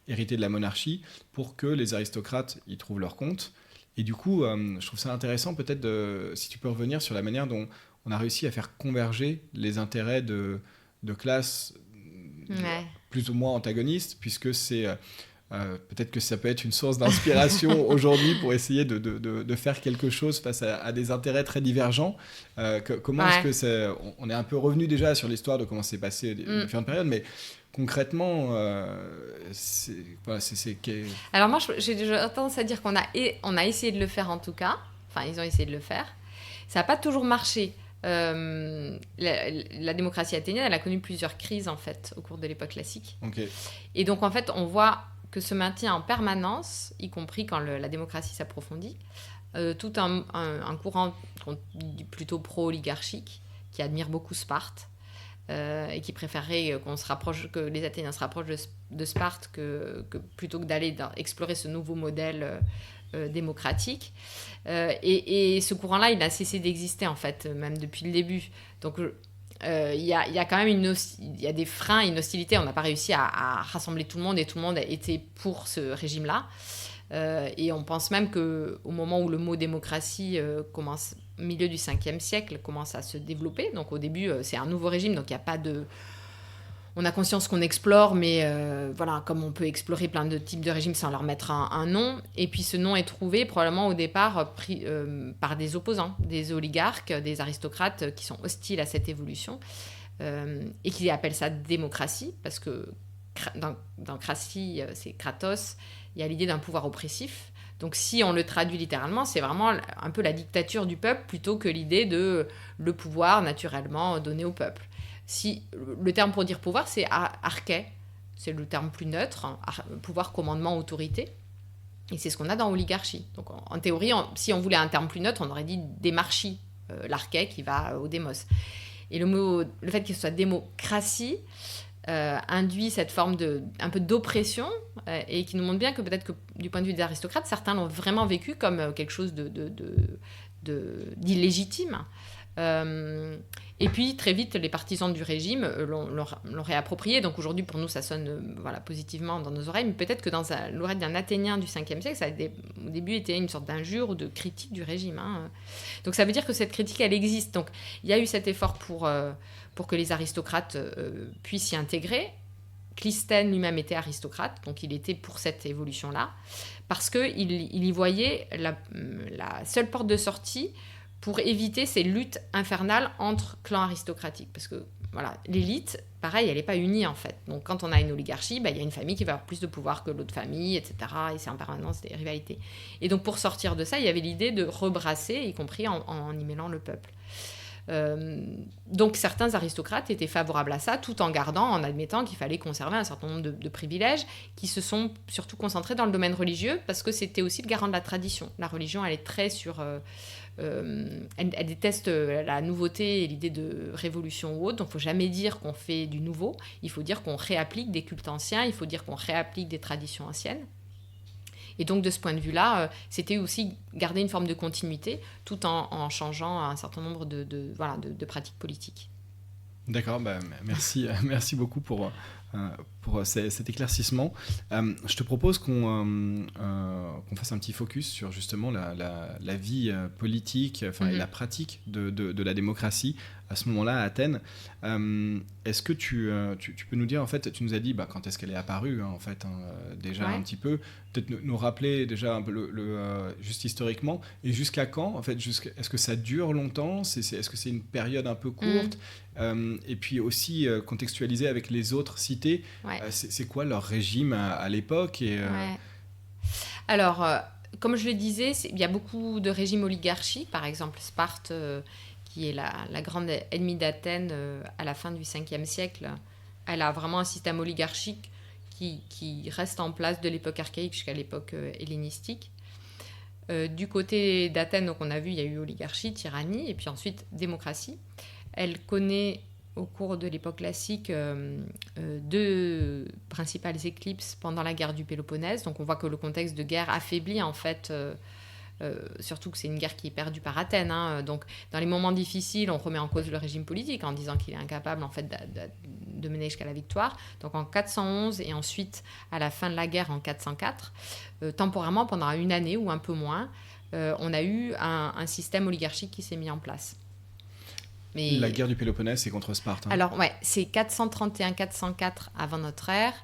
hériter de la monarchie pour que les aristocrates y trouvent leur compte. Et du coup, je trouve ça intéressant peut-être si tu peux revenir sur la manière dont on a réussi à faire converger les intérêts de classes plus ou moins antagonistes, puisque c'est... peut-être que ça peut être une source d'inspiration aujourd'hui pour essayer de faire quelque chose face à des intérêts très divergents. Comment est-ce que c'est... On est un peu revenu déjà sur l'histoire de comment s'est passé différentes périodes, mais concrètement, Alors moi, j'ai tendance à dire qu'on a essayé de le faire en tout cas. Enfin, ils ont essayé de le faire. Ça n'a pas toujours marché. La démocratie athénienne, elle a connu plusieurs crises en fait au cours de l'époque classique. Okay. Et donc en fait, on voit que se maintient en permanence, y compris quand la démocratie s'approfondit, tout un courant plutôt pro-oligarchique qui admire beaucoup Sparte et qui préférerait que les Athéniens se rapprochent de Sparte que plutôt que d'aller explorer ce nouveau modèle démocratique. Et ce courant-là, il n'a cessé d'exister en fait, même depuis le début. Donc il y a quand même il y a des freins, une hostilité. On n'a pas réussi à rassembler tout le monde et tout le monde était pour ce régime-là. Et on pense même qu'au moment où le mot démocratie commence, au milieu du 5e siècle, commence à se développer. Donc au début, c'est un nouveau régime, donc il n'y a pas de... On a conscience qu'on explore, mais voilà, comme on peut explorer plein de types de régimes sans leur mettre un nom. Et puis ce nom est trouvé probablement au départ par des opposants, des oligarques, des aristocrates qui sont hostiles à cette évolution et qui appellent ça démocratie, parce que dans Cratie, c'est Kratos, il y a l'idée d'un pouvoir oppressif. Donc si on le traduit littéralement, c'est vraiment un peu la dictature du peuple plutôt que l'idée de le pouvoir naturellement donné au peuple. Si le terme pour dire pouvoir, c'est arché, c'est le terme plus neutre, pouvoir, commandement, autorité. Et c'est ce qu'on a dans oligarchie. Donc en théorie, si on voulait un terme plus neutre, on aurait dit démarchie, l'arché qui va au démos. Et le fait qu'il soit démocratie induit cette forme un peu d'oppression et qui nous montre bien que peut-être que du point de vue des aristocrates, certains l'ont vraiment vécu comme quelque chose d'illégitime. Et puis très vite les partisans du régime l'ont réapproprié, donc aujourd'hui pour nous ça sonne positivement dans nos oreilles, mais peut-être que dans l'oreille d'un Athénien du 5e siècle ça au début était une sorte d'injure ou de critique du régime, hein. Donc ça veut dire que cette critique elle existe, donc il y a eu cet effort pour que les aristocrates puissent s'y intégrer. Clisthène lui-même était aristocrate, donc il était pour cette évolution-là, parce qu'il y voyait la seule porte de sortie pour éviter ces luttes infernales entre clans aristocratiques. Parce que voilà, l'élite, pareil, elle n'est pas unie en fait. Donc quand on a une oligarchie, il y a une famille qui va avoir plus de pouvoir que l'autre famille, etc. Et c'est en permanence des rivalités. Et donc pour sortir de ça, il y avait l'idée de rebrasser, y compris en y mêlant le peuple. Donc certains aristocrates étaient favorables à ça, tout en admettant qu'il fallait conserver un certain nombre de privilèges qui se sont surtout concentrés dans le domaine religieux, parce que c'était aussi le garant de la tradition. La religion, elle est très sur... elle déteste la nouveauté et l'idée de révolution ou autre, donc il ne faut jamais dire qu'on fait du nouveau, il faut dire qu'on réapplique des cultes anciens, il faut dire qu'on réapplique des traditions anciennes. Et donc de ce point de vue-là, c'était aussi garder une forme de continuité tout en changeant un certain nombre de pratiques politiques. D'accord, merci beaucoup pour pour cet éclaircissement. Je te propose qu'on fasse un petit focus sur justement la vie politique, et la pratique de la démocratie à ce moment-là à Athènes. Est-ce que tu peux nous dire, en fait, tu nous as dit quand est-ce qu'elle est apparue, en fait, déjà un petit peu, peut-être nous rappeler déjà un peu juste historiquement, et jusqu'à quand, en fait, est-ce que ça dure longtemps, est-ce que c'est une période un peu courte, et puis aussi contextualiser avec les autres cités, c'est quoi leur régime à l'époque Alors, comme je le disais, il y a beaucoup de régimes oligarchiques, par exemple Sparte, qui est la grande ennemie d'Athènes à la fin du 5e siècle. Elle a vraiment un système oligarchique qui reste en place de l'époque archaïque jusqu'à l'époque hellénistique. Du côté d'Athènes, donc on a vu, il y a eu oligarchie, tyrannie, et puis ensuite démocratie. Elle connaît au cours de l'époque classique 2 principales éclipses pendant la guerre du Péloponnèse. Donc on voit que le contexte de guerre affaiblit en fait, surtout que c'est une guerre qui est perdue par Athènes. Donc dans les moments difficiles, on remet en cause le régime politique en disant qu'il est incapable en fait de mener jusqu'à la victoire. Donc en 411 et ensuite à la fin de la guerre en 404, temporairement pendant une année ou un peu moins, on a eu un système oligarchique qui s'est mis en place. Mais la guerre du Péloponnèse, c'est contre Sparte. Alors, c'est 431-404 avant notre ère.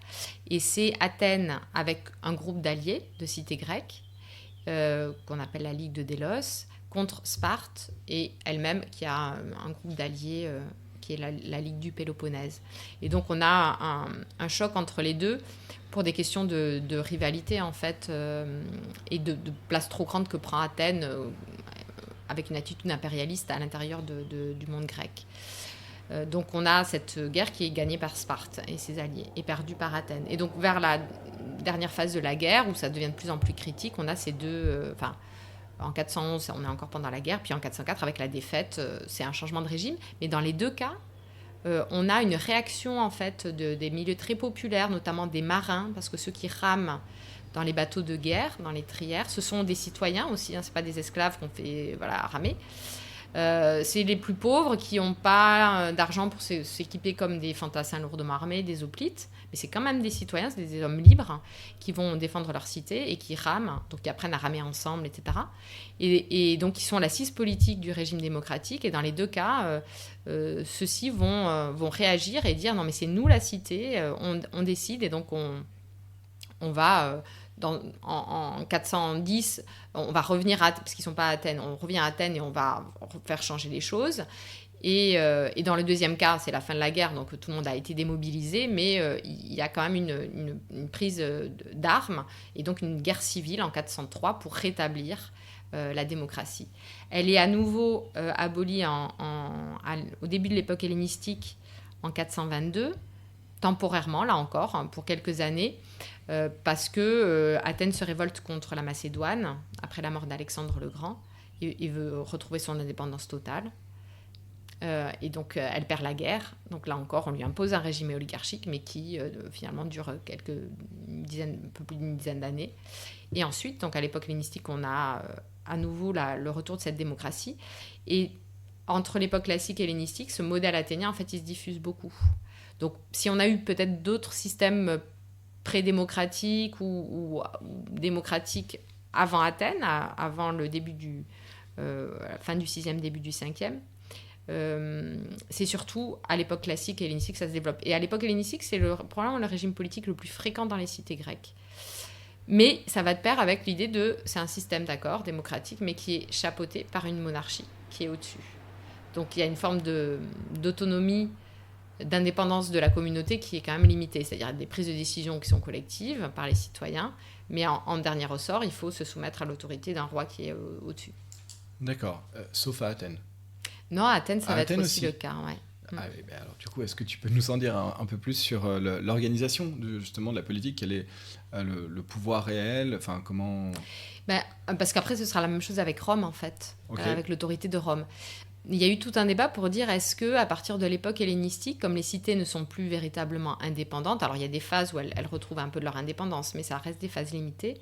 Et c'est Athènes avec un groupe d'alliés de cités grecques, qu'on appelle la Ligue de Délos, contre Sparte, et elle-même qui a un groupe d'alliés qui est la Ligue du Péloponnèse. Et donc, on a un choc entre les deux pour des questions de rivalité, en fait, et de place trop grande que prend Athènes avec une attitude impérialiste à l'intérieur du monde grec. Donc on a cette guerre qui est gagnée par Sparte et ses alliés, et perdue par Athènes. Et donc vers la dernière phase de la guerre, où ça devient de plus en plus critique, on a ces deux... en 411, on est encore pendant la guerre, puis en 404, avec la défaite, c'est un changement de régime. Mais dans les deux cas, on a une réaction en fait des milieux très populaires, notamment des marins, parce que ceux qui rament dans les bateaux de guerre, dans les trières, ce sont des citoyens aussi, c'est pas des esclaves qu'on fait ramer. C'est les plus pauvres qui n'ont pas d'argent pour s'équiper comme des fantassins lourdement armés, des hoplites, mais c'est quand même des citoyens, c'est des hommes libres qui vont défendre leur cité et qui rament, donc qui apprennent à ramer ensemble, etc. Et donc ils sont l'assise politique du régime démocratique, et dans les deux cas, ceux-ci vont réagir et dire non mais c'est nous la cité, on décide, et donc on va... en 410, on va revenir parce qu'ils ne sont pas à Athènes, on revient à Athènes et on va faire changer les choses. Et dans le deuxième cas, c'est la fin de la guerre, donc tout le monde a été démobilisé, mais il y a quand même une prise d'armes, et donc une guerre civile en 403 pour rétablir la démocratie. Elle est à nouveau abolie au début de l'époque hellénistique en 422, temporairement, là encore, pour quelques années, parce que Athènes se révolte contre la Macédoine après la mort d'Alexandre le Grand et veut retrouver son indépendance totale. Et donc elle perd la guerre. Donc là encore, on lui impose un régime oligarchique, mais qui finalement dure un peu plus d'une dizaine d'années. Et ensuite, donc à l'époque hellénistique, on a à nouveau le retour de cette démocratie. Et entre l'époque classique et hellénistique, ce modèle athénien, en fait, il se diffuse beaucoup. Donc si on a eu peut-être d'autres systèmes pré-démocratiques ou démocratiques avant Athènes, avant le début la fin du 6e, début du 5e, c'est surtout à l'époque classique et hellénistique que ça se développe. Et à l'époque hellénistique, c'est probablement le régime politique le plus fréquent dans les cités grecques. Mais ça va de pair avec l'idée c'est un système d'accord, démocratique, mais qui est chapeauté par une monarchie qui est au-dessus. Donc il y a une forme d'autonomie, d'indépendance de la communauté qui est quand même limitée. C'est-à-dire des prises de décision qui sont collectives par les citoyens, mais en dernier ressort, il faut se soumettre à l'autorité d'un roi qui est au-dessus. D'accord, sauf à Athènes. Non, à Athènes, ça va être aussi le cas, ouais. Ah, alors, du coup, est-ce que tu peux nous en dire un peu plus sur l'organisation justement de la politique? Quel est le pouvoir réel? Enfin, comment... Parce qu'après, ce sera la même chose avec Rome, en fait, okay. Avec l'autorité de Rome. Il y a eu tout un débat pour dire est-ce qu'à partir de l'époque hellénistique, comme les cités ne sont plus véritablement indépendantes, alors il y a des phases où elles retrouvent un peu de leur indépendance, mais ça reste des phases limitées,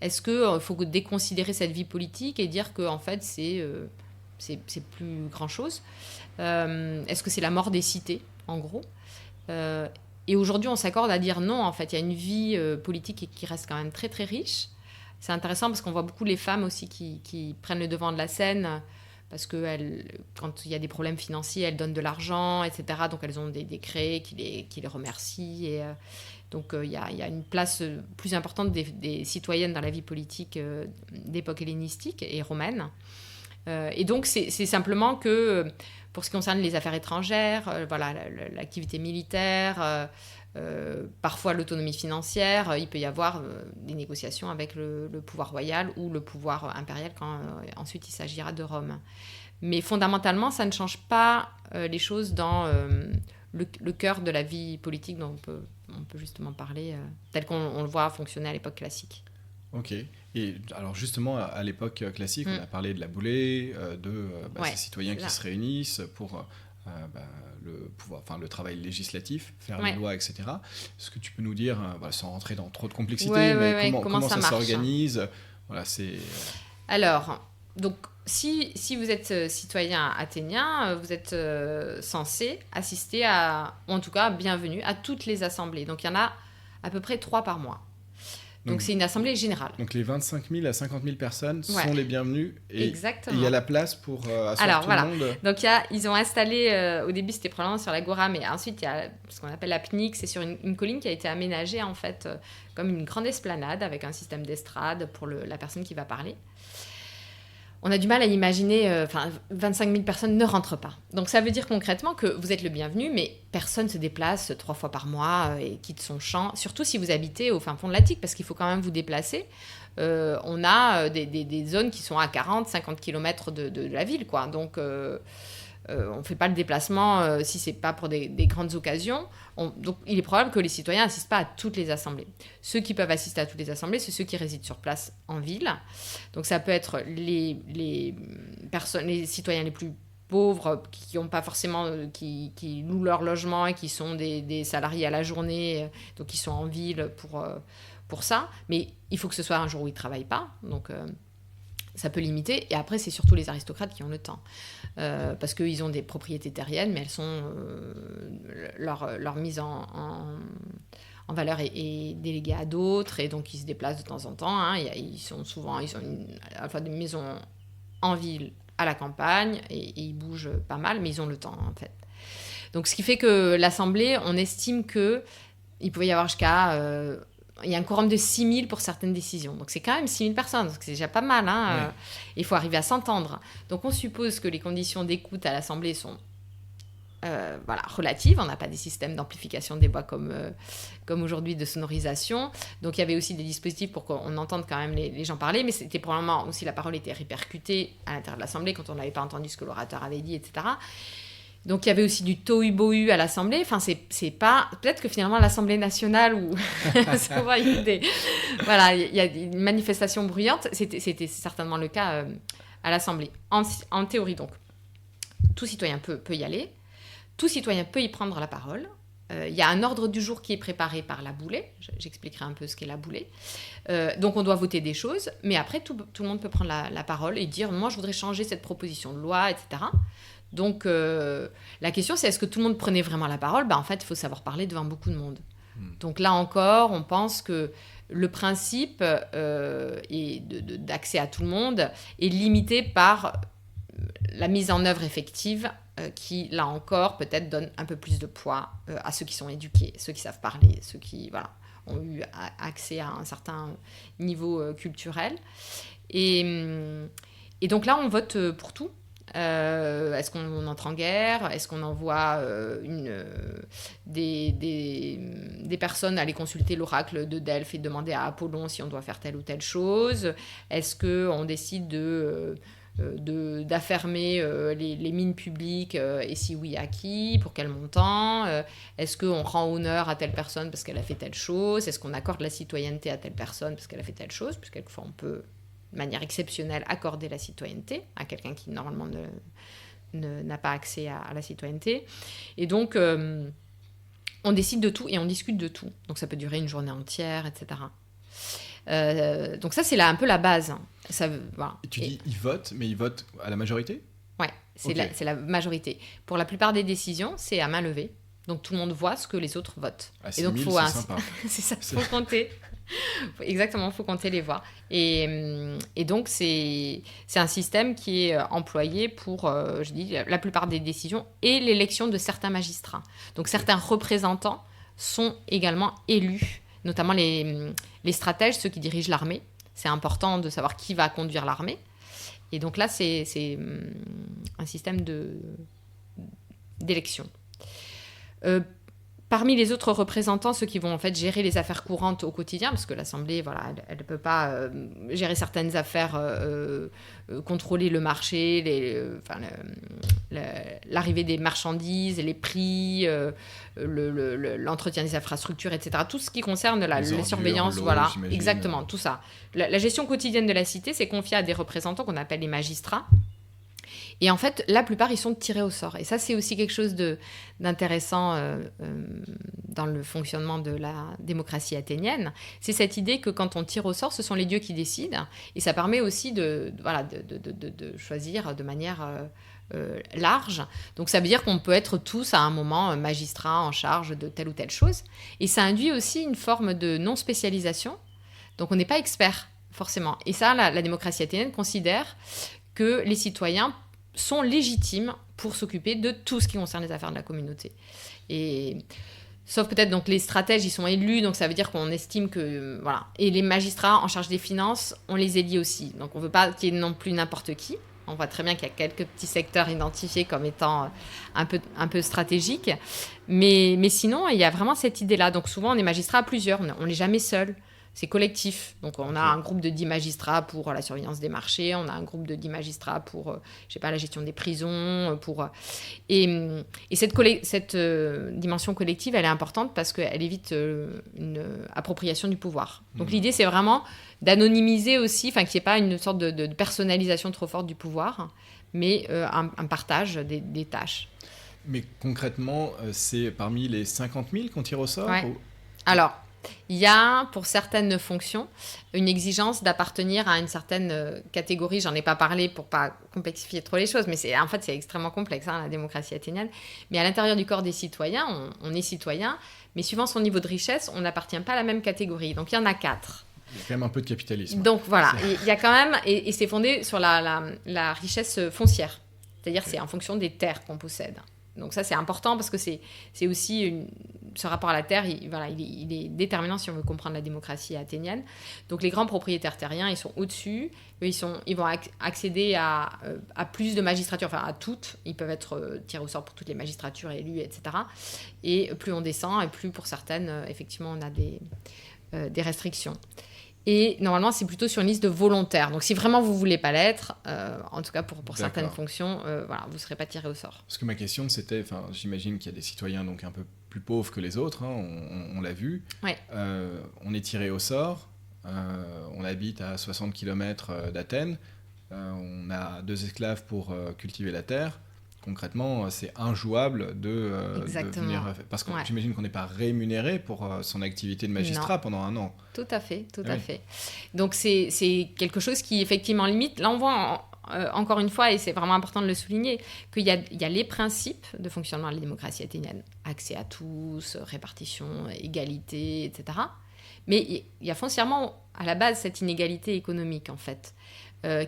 est-ce qu'il faut déconsidérer cette vie politique et dire qu'en fait, c'est plus grand-chose. Est-ce que c'est la mort des cités, en gros Et aujourd'hui, on s'accorde à dire non, en fait. Il y a une vie politique qui reste quand même très, très riche. C'est intéressant parce qu'on voit beaucoup les femmes aussi qui prennent le devant de la scène parce que quand il y a des problèmes financiers, elles donnent de l'argent, etc. Donc, elles ont des décrets qui les remercient. Et, donc, il y a une place plus importante des citoyennes dans la vie politique d'époque hellénistique et romaine. Et donc, c'est simplement que, pour ce qui concerne les affaires étrangères, voilà, l'activité militaire, parfois l'autonomie financière, il peut y avoir des négociations avec le pouvoir royal ou le pouvoir impérial quand ensuite il s'agira de Rome. Mais fondamentalement, ça ne change pas les choses dans le cœur de la vie politique dont on peut justement parler, tel qu'on le voit fonctionner à l'époque classique. Ok. Et alors justement, à l'époque classique, on a parlé de la boulée, ces citoyens qui se réunissent pour le travail législatif, faire les lois, etc. Est-ce que tu peux nous dire, sans rentrer dans trop de complexité, comment ça s'organise? Voilà, Alors, donc, si vous êtes citoyen athénien, vous êtes censé assister ou en tout cas, bienvenue à toutes les assemblées. Donc, il y en a à peu près 3 par mois. Donc, c'est une assemblée générale. Donc, les 25 000 à 50 000 personnes sont les bienvenues. Exactement. Et il y a la place pour asseoir tout le monde. Donc, ils ont installé, au début, c'était probablement sur l'Agora, mais ensuite, il y a ce qu'on appelle la PNIC. C'est sur une colline qui a été aménagée, en fait, comme une grande esplanade avec un système d'estrade pour la personne qui va parler. On a du mal à imaginer, 25 000 personnes ne rentrent pas. Donc ça veut dire concrètement que vous êtes le bienvenu, mais personne ne se déplace 3 fois par mois et quitte son champ, surtout si vous habitez au fin fond de l'Attique, parce qu'il faut quand même vous déplacer. On a des zones qui sont à 40-50 km de la ville, quoi. Donc on ne fait pas le déplacement si ce n'est pas pour des grandes occasions. Donc il est probable que les citoyens n'assistent pas à toutes les assemblées. Ceux qui peuvent assister à toutes les assemblées, c'est ceux qui résident sur place en ville. Donc ça peut être les citoyens les plus pauvres qui n'ont pas forcément, qui louent leur logement et qui sont des salariés à la journée, donc qui sont en ville pour ça. Mais il faut que ce soit un jour où ils ne travaillent pas. Donc ça peut limiter. Et après, c'est surtout les aristocrates qui ont le temps. Parce qu'ils ont des propriétés terriennes, mais elles sont leur mise en valeur est déléguée à d'autres, et donc ils se déplacent de temps en temps. Hein. Ils ont à la fois des maisons en ville, à la campagne, et ils bougent pas mal, mais ils ont le temps, en fait. Donc, ce qui fait que l'Assemblée, on estime qu'il pouvait y avoir jusqu'à... il y a un quorum de 6 000 pour certaines décisions. Donc, c'est quand même 6 000 personnes. Donc, c'est déjà pas mal. Hein. Il faut arriver à s'entendre. Donc, on suppose que les conditions d'écoute à l'Assemblée sont relatives. On n'a pas des systèmes d'amplification des voix comme aujourd'hui, de sonorisation. Donc, il y avait aussi des dispositifs pour qu'on entende quand même les gens parler. Mais c'était probablement aussi, la parole était répercutée à l'intérieur de l'Assemblée quand on n'avait pas entendu ce que l'orateur avait dit, etc. Donc, il y avait aussi du tohu-bohu à l'Assemblée. Enfin, c'est pas... Peut-être que finalement, l'Assemblée nationale, où il y a une manifestation bruyante, c'était certainement le cas à l'Assemblée. En théorie, donc, tout citoyen peut y aller. Tout citoyen peut y prendre la parole. Il y a un ordre du jour qui est préparé par la boulée. J'expliquerai un peu ce qu'est la boulée. Donc, on doit voter des choses. Mais après, tout le monde peut prendre la parole et dire « Moi, je voudrais changer cette proposition de loi, etc. » Donc, la question, c'est est-ce que tout le monde prenait vraiment la parole ? En fait, il faut savoir parler devant beaucoup de monde. Donc là encore, on pense que le principe d'accès à tout le monde est limité par la mise en œuvre effective qui, là encore, peut-être donne un peu plus de poids à ceux qui sont éduqués, ceux qui savent parler, ceux qui ont eu accès à un certain niveau culturel. Et donc là, on vote pour tout. Est-ce qu'on entre en guerre ? Est-ce qu'on envoie des personnes aller consulter l'oracle de Delphes et demander à Apollon si on doit faire telle ou telle chose ? Est-ce qu'on décide d'affermer les mines publiques, et si oui, à qui ? Pour quel montant ? Est-ce qu'on rend honneur à telle personne parce qu'elle a fait telle chose ? Est-ce qu'on accorde la citoyenneté à telle personne parce qu'elle a fait telle chose ? Parce que quelquefois, on peut... de manière exceptionnelle, accorder la citoyenneté à quelqu'un qui, normalement, n'a pas accès à la citoyenneté. Et donc, on décide de tout et on discute de tout. Donc, ça peut durer une journée entière, etc. Donc, ça, c'est un peu la base. Ça, voilà. Et tu dis, ils votent, mais ils votent à la majorité ? Oui, c'est la majorité. Pour la plupart des décisions, c'est à main levée. Donc tout le monde voit ce que les autres votent. À Et donc 6 000, faut c'est sympa. c'est ça, faut compter. Exactement, faut compter les voix. Et donc c'est un système qui est employé pour, je dis, la plupart des décisions et l'élection de certains magistrats. Donc certains représentants sont également élus, notamment les stratèges, ceux qui dirigent l'armée. C'est important de savoir qui va conduire l'armée. Et donc là, c'est un système d'élection. Parmi les autres représentants, ceux qui vont en fait gérer les affaires courantes au quotidien, parce que l'Assemblée, voilà, elle ne peut pas gérer certaines affaires, contrôler le marché, l'arrivée des marchandises, les prix, l'entretien des infrastructures, etc. Tout ce qui concerne les surveillances, voilà, exactement, tout ça. La gestion quotidienne de la cité, c'est confié à des représentants qu'on appelle les magistrats. Et en fait, la plupart, ils sont tirés au sort. Et ça, c'est aussi quelque chose d'intéressant dans le fonctionnement de la démocratie athénienne. C'est cette idée que quand on tire au sort, ce sont les dieux qui décident. Et ça permet aussi de choisir de manière large. Donc ça veut dire qu'on peut être tous à un moment magistrats en charge de telle ou telle chose. Et ça induit aussi une forme de non-spécialisation. Donc on n'est pas expert, forcément. Et ça, la démocratie athénienne considère que les citoyens sont légitimes pour s'occuper de tout ce qui concerne les affaires de la communauté. Et sauf peut-être donc les stratèges, ils sont élus, donc ça veut dire qu'on estime que voilà. Et les magistrats en charge des finances, on les élit aussi. Donc on veut pas qu'il y ait non plus n'importe qui. On voit très bien qu'il y a quelques petits secteurs identifiés comme étant un peu stratégiques, mais sinon il y a vraiment cette idée-là. Donc souvent on est magistrat à plusieurs, on n'est jamais seul. C'est collectif. Donc, on a un groupe de 10 magistrats pour la surveillance des marchés. On a un groupe de 10 magistrats pour, la gestion des prisons. Et cette dimension collective, elle est importante parce qu'elle évite une appropriation du pouvoir. Donc, l'idée, c'est vraiment d'anonymiser aussi, qu'il n'y ait pas une sorte de personnalisation trop forte du pouvoir, mais un partage des tâches. Mais concrètement, c'est parmi les 50 000 qu'on tire au sort ou... Alors... Il y a, pour certaines fonctions, une exigence d'appartenir à une certaine catégorie. J'en ai pas parlé pour pas complexifier trop les choses, mais c'est extrêmement complexe, la démocratie athénienne. Mais à l'intérieur du corps des citoyens, on est citoyen, mais suivant son niveau de richesse, on n'appartient pas à la même catégorie. Donc il y en a 4. Il y a quand même un peu de capitalisme. Donc voilà, il y a quand même, et c'est fondé sur la richesse foncière. C'est-à-dire c'est en fonction des terres qu'on possède. Donc ça, c'est important parce que c'est aussi ce rapport à la terre, il est déterminant si on veut comprendre la démocratie athénienne. Donc les grands propriétaires terriens, ils sont au-dessus. Eux, ils vont accéder à plus de magistratures, à toutes. Ils peuvent être tirés au sort pour toutes les magistratures élues, etc. Et plus on descend, et plus pour certaines, effectivement, on a des restrictions. Et normalement, c'est plutôt sur une liste de volontaires. Donc, si vraiment vous ne voulez pas l'être, en tout cas pour certaines fonctions, vous ne serez pas tiré au sort. Parce que ma question, c'était, j'imagine qu'il y a des citoyens donc un peu plus pauvres que les autres, on l'a vu. Ouais. On est tiré au sort, on habite à 60 km d'Athènes, on a 2 esclaves pour cultiver la terre. Concrètement, c'est injouable de venir... Parce que j'imagine qu'on n'est pas rémunéré pour son activité de magistrat pendant un an. Tout à fait. Donc, c'est quelque chose qui, effectivement, limite. Là, on voit, encore une fois, et c'est vraiment important de le souligner, qu'il y a les principes de fonctionnement de la démocratie athénienne. Accès à tous, répartition, égalité, etc. Mais il y a foncièrement, à la base, cette inégalité économique, en fait.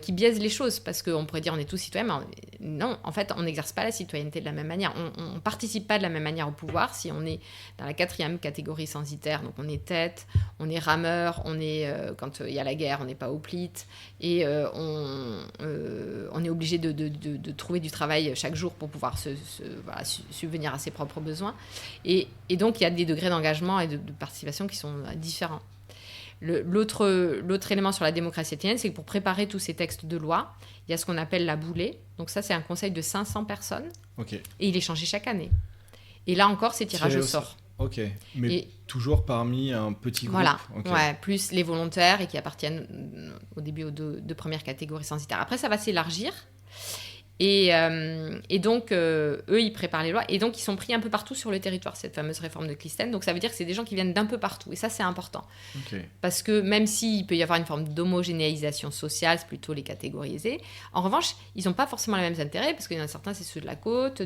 Qui biaise les choses, parce qu'on pourrait dire on est tous citoyens, mais non, en fait, on n'exerce pas la citoyenneté de la même manière. On ne participe pas de la même manière au pouvoir si on est dans la 4e catégorie censitaire, donc on est tête, on est rameur, on est, quand il y a la guerre, on n'est pas hoplite, et on est obligé de trouver du travail chaque jour pour pouvoir subvenir à ses propres besoins. Et donc, il y a des degrés d'engagement et de participation qui sont différents. L'autre élément sur la démocratie athénienne, c'est que pour préparer tous ces textes de loi, il y a ce qu'on appelle la boulée. Donc ça, c'est un conseil de 500 personnes. Okay. Et il est changé chaque année. Et là encore, c'est tirage au sort. Ok, mais toujours parmi un petit groupe. Voilà, plus les volontaires et qui appartiennent au début aux deux premières catégories censitaires. Après, ça va s'élargir. Et donc, eux, ils préparent les lois. Et donc, ils sont pris un peu partout sur le territoire, cette fameuse réforme de Clisthène. Donc, ça veut dire que c'est des gens qui viennent d'un peu partout. Et ça, c'est important. Parce que même s'il peut y avoir une forme d'homogénéisation sociale, c'est plutôt les catégoriser. En revanche, ils n'ont pas forcément les mêmes intérêts, parce qu'il y en a certains, c'est ceux de la côte.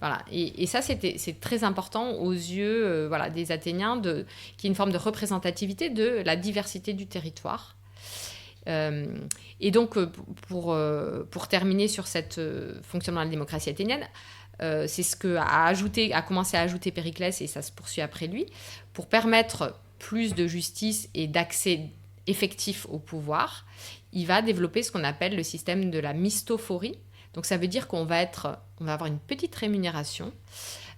Voilà. Et ça, c'est très important aux yeux des Athéniens, qu'il y ait une forme de représentativité de la diversité du territoire. Et donc, pour terminer sur cette fonctionnement de la démocratie athénienne, c'est ce a commencé à ajouter Périclès, et ça se poursuit après lui, pour permettre plus de justice et d'accès effectif au pouvoir. Il va développer ce qu'on appelle le système de la mystophorie. Donc, ça veut dire qu'on va avoir une petite rémunération.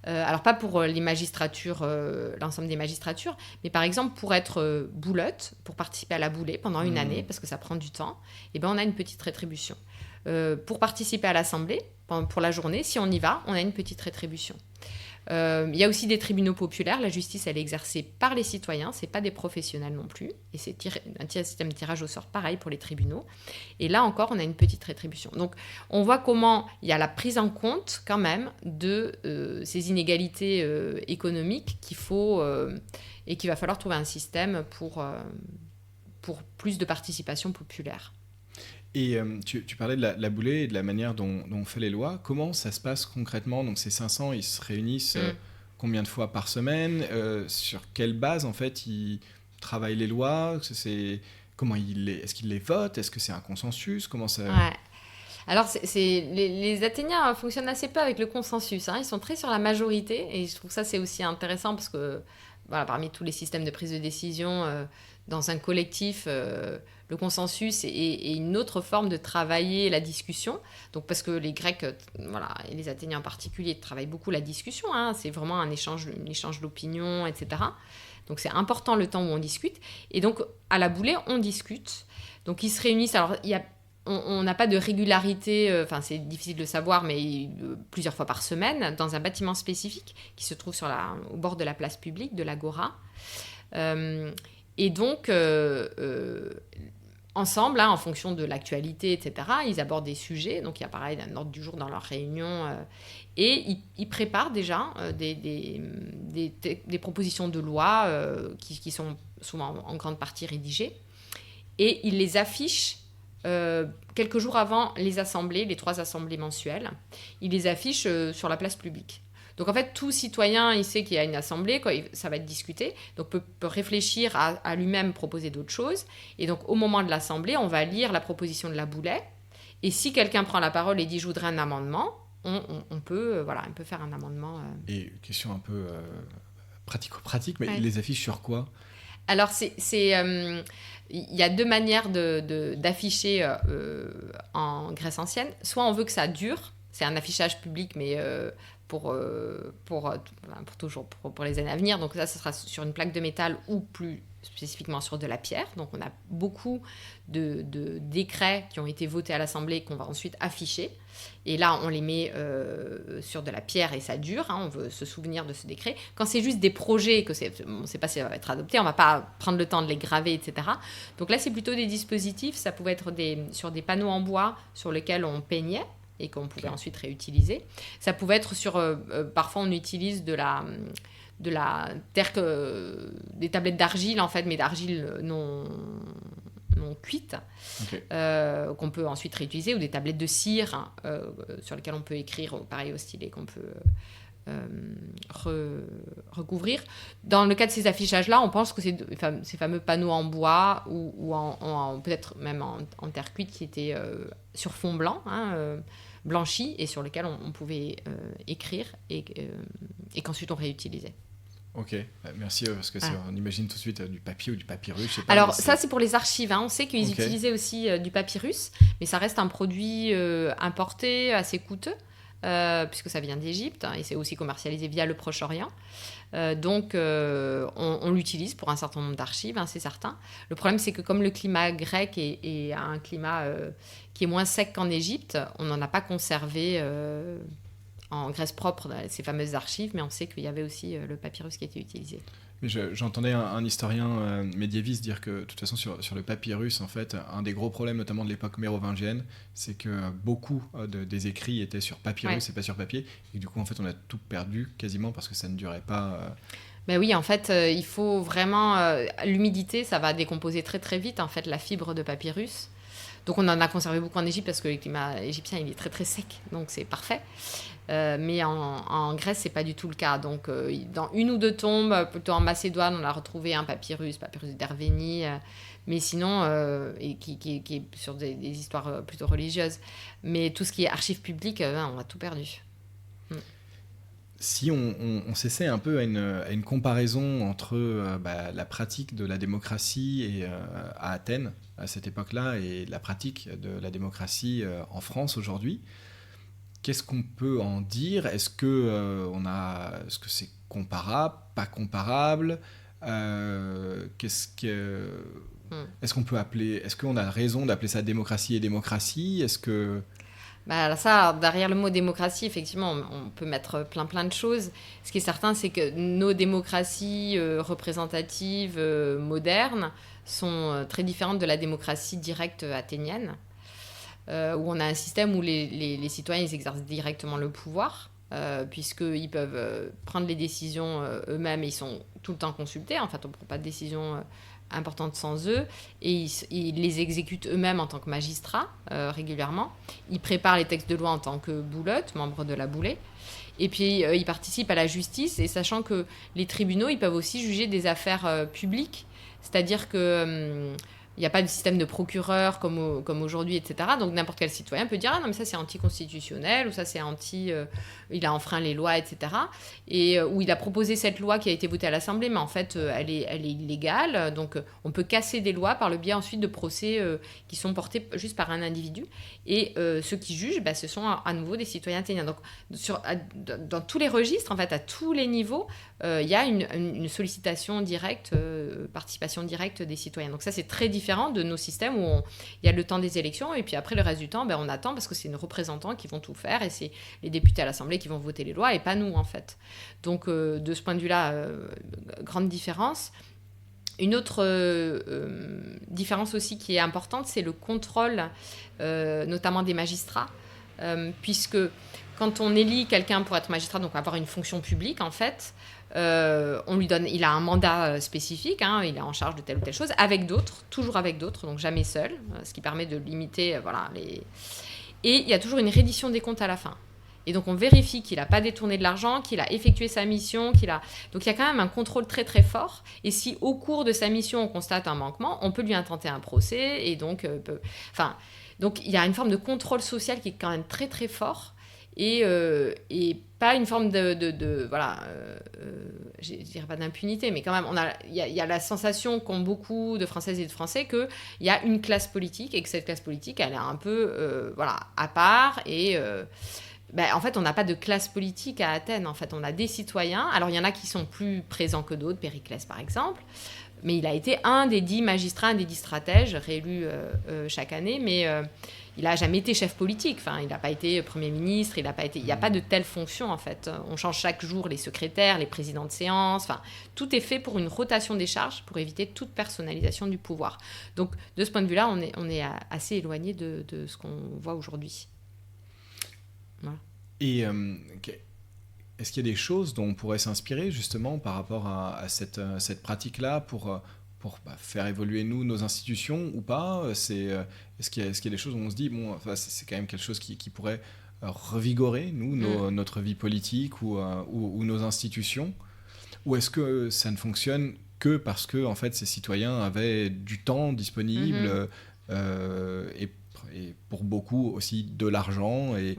Alors, pas pour les magistratures, l'ensemble des magistratures, mais par exemple, pour être boulotte, pour participer à la boulée pendant une année, parce que ça prend du temps, et ben, on a une petite rétribution. Pour participer à l'Assemblée, pour la journée, si on y va, on a une petite rétribution. Il y a aussi des tribunaux populaires. La justice, elle est exercée par les citoyens, c'est pas des professionnels non plus. Et c'est un système de tirage au sort pareil pour les tribunaux. Et là encore, on a une petite rétribution. Donc, on voit comment il y a la prise en compte quand même de ces inégalités économiques et qu'il va falloir trouver un système pour plus de participation populaire. Et tu parlais de la boulée et de la manière dont on fait les lois. Comment ça se passe concrètement? Donc ces 500, ils se réunissent combien de fois par semaine? Sur quelle base, en fait, ils travaillent les lois? Est-ce qu'ils les votent? Est-ce que c'est un consensus? Comment ça... Ouais. Alors, les Athéniens fonctionnent assez peu avec le consensus. Ils sont très sur la majorité. Et je trouve que ça, c'est aussi intéressant parce que parmi tous les systèmes de prise de décision, dans un collectif... le consensus est une autre forme de travailler la discussion. Donc, parce que les Grecs, et les Athéniens en particulier, travaillent beaucoup la discussion. C'est vraiment un échange d'opinions, etc. Donc, c'est important le temps où on discute. Et donc, à la boulée, on discute. Donc, ils se réunissent. Alors, on n'a pas de régularité, c'est difficile de le savoir, mais plusieurs fois par semaine, dans un bâtiment spécifique qui se trouve au bord de la place publique, de l'Agora. Et donc... ensemble, en fonction de l'actualité, etc., ils abordent des sujets. Donc, il y a pareil un ordre du jour dans leur réunion. Et ils préparent déjà des propositions de loi qui sont souvent en grande partie rédigées. Et ils les affichent quelques jours avant les 3 assemblées mensuelles. Ils les affichent sur la place publique. Donc, en fait, tout citoyen, il sait qu'il y a une assemblée, ça va être discuté, donc peut réfléchir à lui-même proposer d'autres choses. Et donc, au moment de l'assemblée, on va lire la proposition de la Boulet. Et si quelqu'un prend la parole et dit « je voudrais un amendement », on peut faire un amendement. Et question un peu pratico-pratique, mais il les affiche sur quoi? Alors, il y a 2 manières d'afficher en Grèce ancienne. Soit on veut que ça dure, c'est un affichage public, mais... pour toujours, pour les années à venir. Donc ça sera sur une plaque de métal ou plus spécifiquement sur de la pierre. Donc on a beaucoup de décrets qui ont été votés à l'Assemblée qu'on va ensuite afficher. Et là, on les met sur de la pierre et ça dure. On veut se souvenir de ce décret. Quand c'est juste des projets, on ne sait pas si ça va être adopté, on ne va pas prendre le temps de les graver, etc. Donc là, c'est plutôt des dispositifs. Ça pouvait être sur des panneaux en bois sur lesquels on peignait et qu'on pouvait ensuite réutiliser. Ça pouvait être parfois on utilise de la terre, des tablettes d'argile en fait, mais d'argile non cuite, qu'on peut ensuite réutiliser, ou des tablettes de cire sur lesquelles on peut écrire, pareil au stylet qu'on peut recouvrir. Dans le cas de ces affichages-là, on pense que c'est ces fameux panneaux en bois ou peut-être même en terre cuite qui étaient sur fond blanc, blanchi, et sur lesquels on pouvait écrire et qu'ensuite on réutilisait. Ok, merci, parce que on imagine tout de suite du papier ou du papyrus. Je sais pas, alors ça, c'est pour les archives. On sait qu'ils utilisaient aussi du papyrus, mais ça reste un produit importé, assez coûteux, puisque ça vient d'Égypte, et c'est aussi commercialisé via le Proche-Orient. Donc, on l'utilise pour un certain nombre d'archives, c'est certain. Le problème, c'est que comme le climat grec est un climat qui est moins sec qu'en Égypte, on n'en a pas conservé en Grèce propre, ces fameuses archives, mais on sait qu'il y avait aussi le papyrus qui était utilisé. Mais j'entendais un historien médiéviste dire que, de toute façon, sur le papyrus, en fait, un des gros problèmes, notamment de l'époque mérovingienne, c'est que beaucoup des écrits étaient sur papyrus et pas sur papier. Et du coup, en fait, on a tout perdu quasiment parce que ça ne durait pas. Ben oui, en fait, il faut vraiment... l'humidité, ça va décomposer très très vite, en fait, la fibre de papyrus. Donc on en a conservé beaucoup en Égypte parce que le climat égyptien, il est très très sec, donc c'est parfait. Mais en Grèce, c'est pas du tout le cas. Donc, dans une ou deux tombes, plutôt en Macédoine, on a retrouvé un papyrus d'Hervénie, mais sinon, et qui est sur des histoires plutôt religieuses. Mais tout ce qui est archives publiques, on a tout perdu. Si on s'essaie un peu à une comparaison entre la pratique de la démocratie à Athènes, à cette époque-là, et la pratique de la démocratie en France aujourd'hui, qu'est-ce qu'on peut en dire ? Est-ce que c'est comparable, pas comparable ? Est-ce qu'on a raison d'appeler ça démocratie et démocratie ? Est-ce que... ça, derrière le mot démocratie, effectivement, on peut mettre plein de choses. Ce qui est certain, c'est que nos démocraties représentatives modernes sont très différentes de la démocratie directe athénienne. Où on a un système où les citoyens ils exercent directement le pouvoir, puisqu'ils peuvent prendre les décisions eux-mêmes, et ils sont tout le temps consultés. En fait, on ne prend pas de décision importante sans eux, et ils les exécutent eux-mêmes en tant que magistrats régulièrement. Ils préparent les textes de loi en tant que bouleutes, membres de la boulée. Et puis, ils participent à la justice, et sachant que les tribunaux, ils peuvent aussi juger des affaires publiques, c'est-à-dire que... il n'y a pas de système de procureur comme aujourd'hui, etc. Donc n'importe quel citoyen peut dire « Ah non, mais ça c'est anticonstitutionnel » ou « ça c'est il a enfreint les lois, etc. » ou il a proposé cette loi qui a été votée à l'Assemblée, mais en fait elle est illégale. Donc on peut casser des lois par le biais ensuite de procès qui sont portés juste par un individu. Et ceux qui jugent, ce sont à nouveau des citoyens athéniens. Donc dans tous les registres, en fait, à tous les niveaux, il y a une sollicitation directe, participation directe des citoyens. Donc ça c'est très différent de nos systèmes où il y a le temps des élections et puis après le reste du temps on attend parce que c'est nos représentants qui vont tout faire et c'est les députés à l'Assemblée qui vont voter les lois et pas nous en fait. Donc de ce point de vue-là, grande différence. Une autre différence aussi qui est importante, c'est le contrôle notamment des magistrats, puisque quand on élit quelqu'un pour être magistrat, donc avoir une fonction publique en fait, il a un mandat spécifique, il est en charge de telle ou telle chose, avec d'autres, toujours avec d'autres, donc jamais seul, ce qui permet de limiter, Et il y a toujours une reddition des comptes à la fin. Et donc on vérifie qu'il n'a pas détourné de l'argent, qu'il a effectué sa mission, Donc il y a quand même un contrôle très très fort. Et si au cours de sa mission on constate un manquement, on peut lui intenter un procès. Et donc, donc il y a une forme de contrôle social qui est quand même très très fort. Et pas une forme je dirais pas d'impunité, mais quand même il y a la sensation qu'ont beaucoup de Françaises et de Français qu'il y a une classe politique et que cette classe politique elle est un peu à part et en fait on n'a pas de classe politique à Athènes. En fait on a des citoyens, alors il y en a qui sont plus présents que d'autres, Périclès par exemple, mais il a été un des 10 magistrats, un des 10 stratèges réélus chaque année, mais il n'a jamais été chef politique. Enfin, il n'a pas été Premier ministre, il n'y a pas de telle fonction, en fait. On change chaque jour les secrétaires, les présidents de séance. Enfin, tout est fait pour une rotation des charges, pour éviter toute personnalisation du pouvoir. Donc, de ce point de vue-là, on est assez éloigné de ce qu'on voit aujourd'hui. Voilà. Et est-ce qu'il y a des choses dont on pourrait s'inspirer, justement, par rapport à cette pratique-là pour faire évoluer nos institutions ou pas? Est-ce qu'il y a des choses où on se dit c'est quand même quelque chose qui pourrait revigorer notre vie politique ou nos institutions, ou est-ce que ça ne fonctionne que parce que en fait ces citoyens avaient du temps disponible et pour beaucoup aussi de l'argent et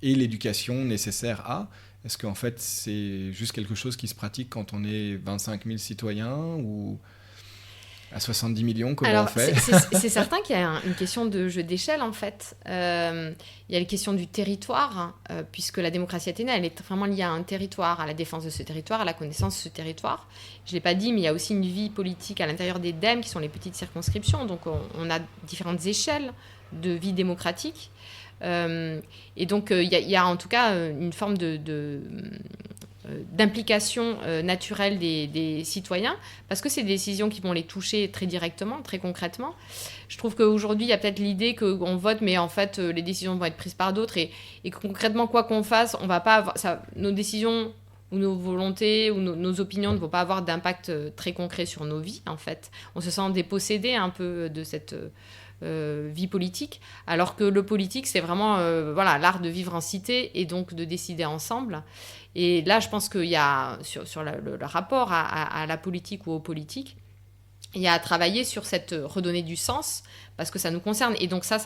l'éducation nécessaire à... Est-ce qu'en fait c'est juste quelque chose qui se pratique quand on est 25 000 citoyens ou à 70 millions, comment on fait? C'est certain qu'il y a une question de jeu d'échelle, en fait. Il y a la question du territoire, puisque la démocratie athénienne, elle est vraiment liée à un territoire, à la défense de ce territoire, à la connaissance de ce territoire. Je ne l'ai pas dit, mais il y a aussi une vie politique à l'intérieur des DEM, qui sont les petites circonscriptions. Donc, on a différentes échelles de vie démocratique. Et donc, il y a en tout cas une forme d'implication naturelle des citoyens, parce que c'est des décisions qui vont les toucher très directement, très concrètement. Je trouve qu'aujourd'hui, il y a peut-être l'idée qu'on vote, mais en fait, les décisions vont être prises par d'autres, et que concrètement, quoi qu'on fasse, on va pas avoir, nos décisions ou nos volontés ou nos opinions ne vont pas avoir d'impact très concret sur nos vies, en fait. On se sent dépossédé un peu de cette vie politique, alors que le politique, c'est vraiment l'art de vivre en cité et donc de décider ensemble. Et là, je pense qu'il y a, sur le rapport à la politique ou aux politiques, il y a à travailler sur cette redonner du sens, parce que ça nous concerne. Et donc ça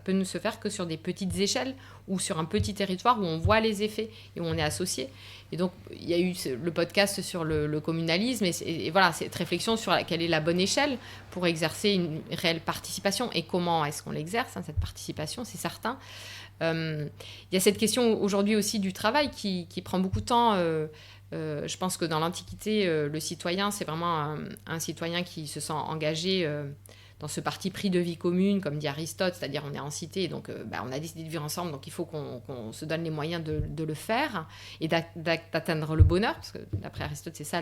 peut ne se faire que sur des petites échelles ou sur un petit territoire où on voit les effets et où on est associé. Et donc, il y a eu le podcast sur le communalisme et voilà, cette réflexion sur quelle est la bonne échelle pour exercer une réelle participation et comment est-ce qu'on l'exerce, cette participation, c'est certain. Il y a cette question aujourd'hui aussi du travail qui prend beaucoup de temps. Je pense que dans l'Antiquité, le citoyen, c'est vraiment un citoyen qui se sent engagé dans ce parti pris de vie commune, comme dit Aristote, c'est-à-dire on est en cité, donc on a décidé de vivre ensemble, donc il faut qu'on se donne les moyens de le faire et d'atteindre le bonheur, parce que d'après Aristote, c'est ça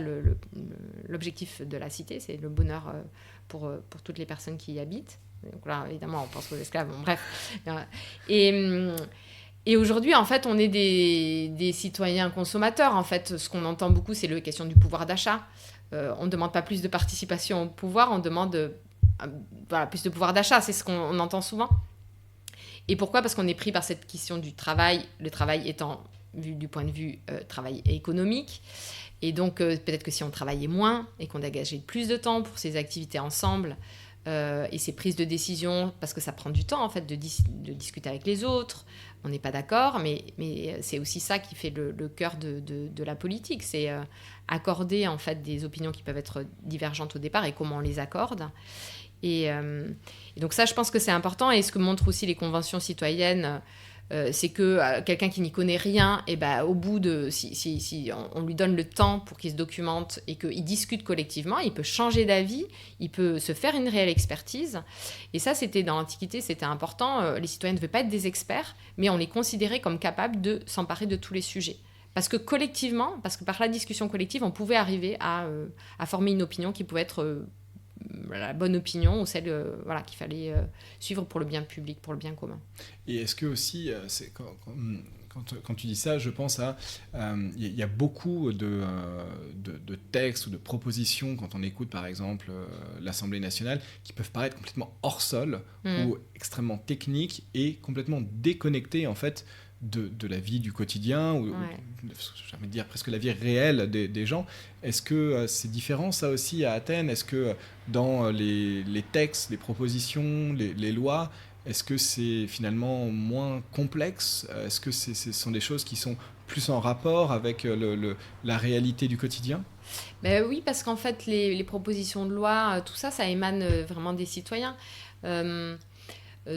l'objectif de la cité, c'est le bonheur pour toutes les personnes qui y habitent. Donc là, évidemment, on pense aux esclaves, bon, bref. Et aujourd'hui, en fait, on est des citoyens consommateurs. En fait, ce qu'on entend beaucoup, c'est la question du pouvoir d'achat. On ne demande pas plus de participation au pouvoir, on demande plus de pouvoir d'achat. C'est ce qu'on entend souvent. Et pourquoi ? Parce qu'on est pris par cette question du travail, le travail étant vu du point de vue travail économique. Et donc, peut-être que si on travaillait moins et qu'on dégageait plus de temps pour ces activités ensemble, et ces prises de décision, parce que ça prend du temps en fait de discuter avec les autres, on n'est pas d'accord, mais c'est aussi ça qui fait le cœur de la politique, c'est accorder en fait des opinions qui peuvent être divergentes au départ et comment on les accorde. Et donc ça, je pense que c'est important, et ce que montrent aussi les conventions citoyennes, c'est que quelqu'un qui n'y connaît rien, et au bout de si on lui donne le temps pour qu'il se documente et qu'il discute collectivement, il peut changer d'avis, il peut se faire une réelle expertise. Et ça, c'était dans l'Antiquité, c'était important. Les citoyens ne devaient pas être des experts, mais on les considérait comme capables de s'emparer de tous les sujets. Parce que par la discussion collective, on pouvait arriver à former une opinion qui pouvait être la bonne opinion ou celle qu'il fallait suivre pour le bien public, pour le bien commun. Et est-ce que aussi, quand tu dis ça, je pense à... Il y a beaucoup de textes ou de propositions, quand on écoute par exemple l'Assemblée nationale, qui peuvent paraître complètement hors sol ou extrêmement techniques et complètement déconnectés en fait de la vie du quotidien, ou j'ai envie de dire presque la vie réelle des gens. Est-ce que c'est différent ça aussi à Athènes ? Est-ce que dans les textes, les propositions, les lois, est-ce que c'est finalement moins complexe ? Est-ce que ce sont des choses qui sont plus en rapport avec la réalité du quotidien ? Oui, parce qu'en fait, les propositions de loi, tout ça, ça émane vraiment des citoyens.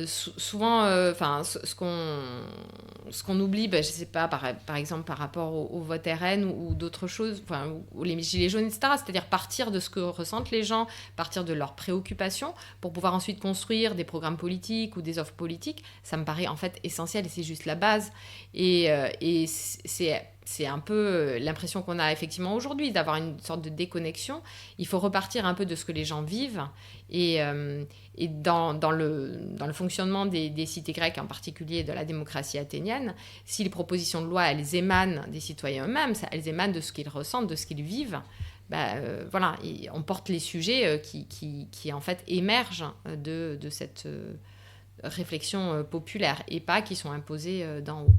Souvent, ce qu'on oublie, je ne sais pas, par exemple par rapport au vote RN ou d'autres choses, ou les gilets jaunes, etc., c'est-à-dire partir de ce que ressentent les gens, partir de leurs préoccupations pour pouvoir ensuite construire des programmes politiques ou des offres politiques, ça me paraît en fait essentiel et c'est juste la base. Et c'est un peu l'impression qu'on a effectivement aujourd'hui, d'avoir une sorte de déconnexion. Il faut repartir un peu de ce que les gens vivent et dans le fonctionnement des cités grecques, en particulier de la démocratie athénienne, si les propositions de loi, elles émanent des citoyens eux-mêmes, elles émanent de ce qu'ils ressentent, de ce qu'ils vivent, on porte les sujets qui en fait émergent de cette réflexion populaire et pas qui sont imposés d'en haut.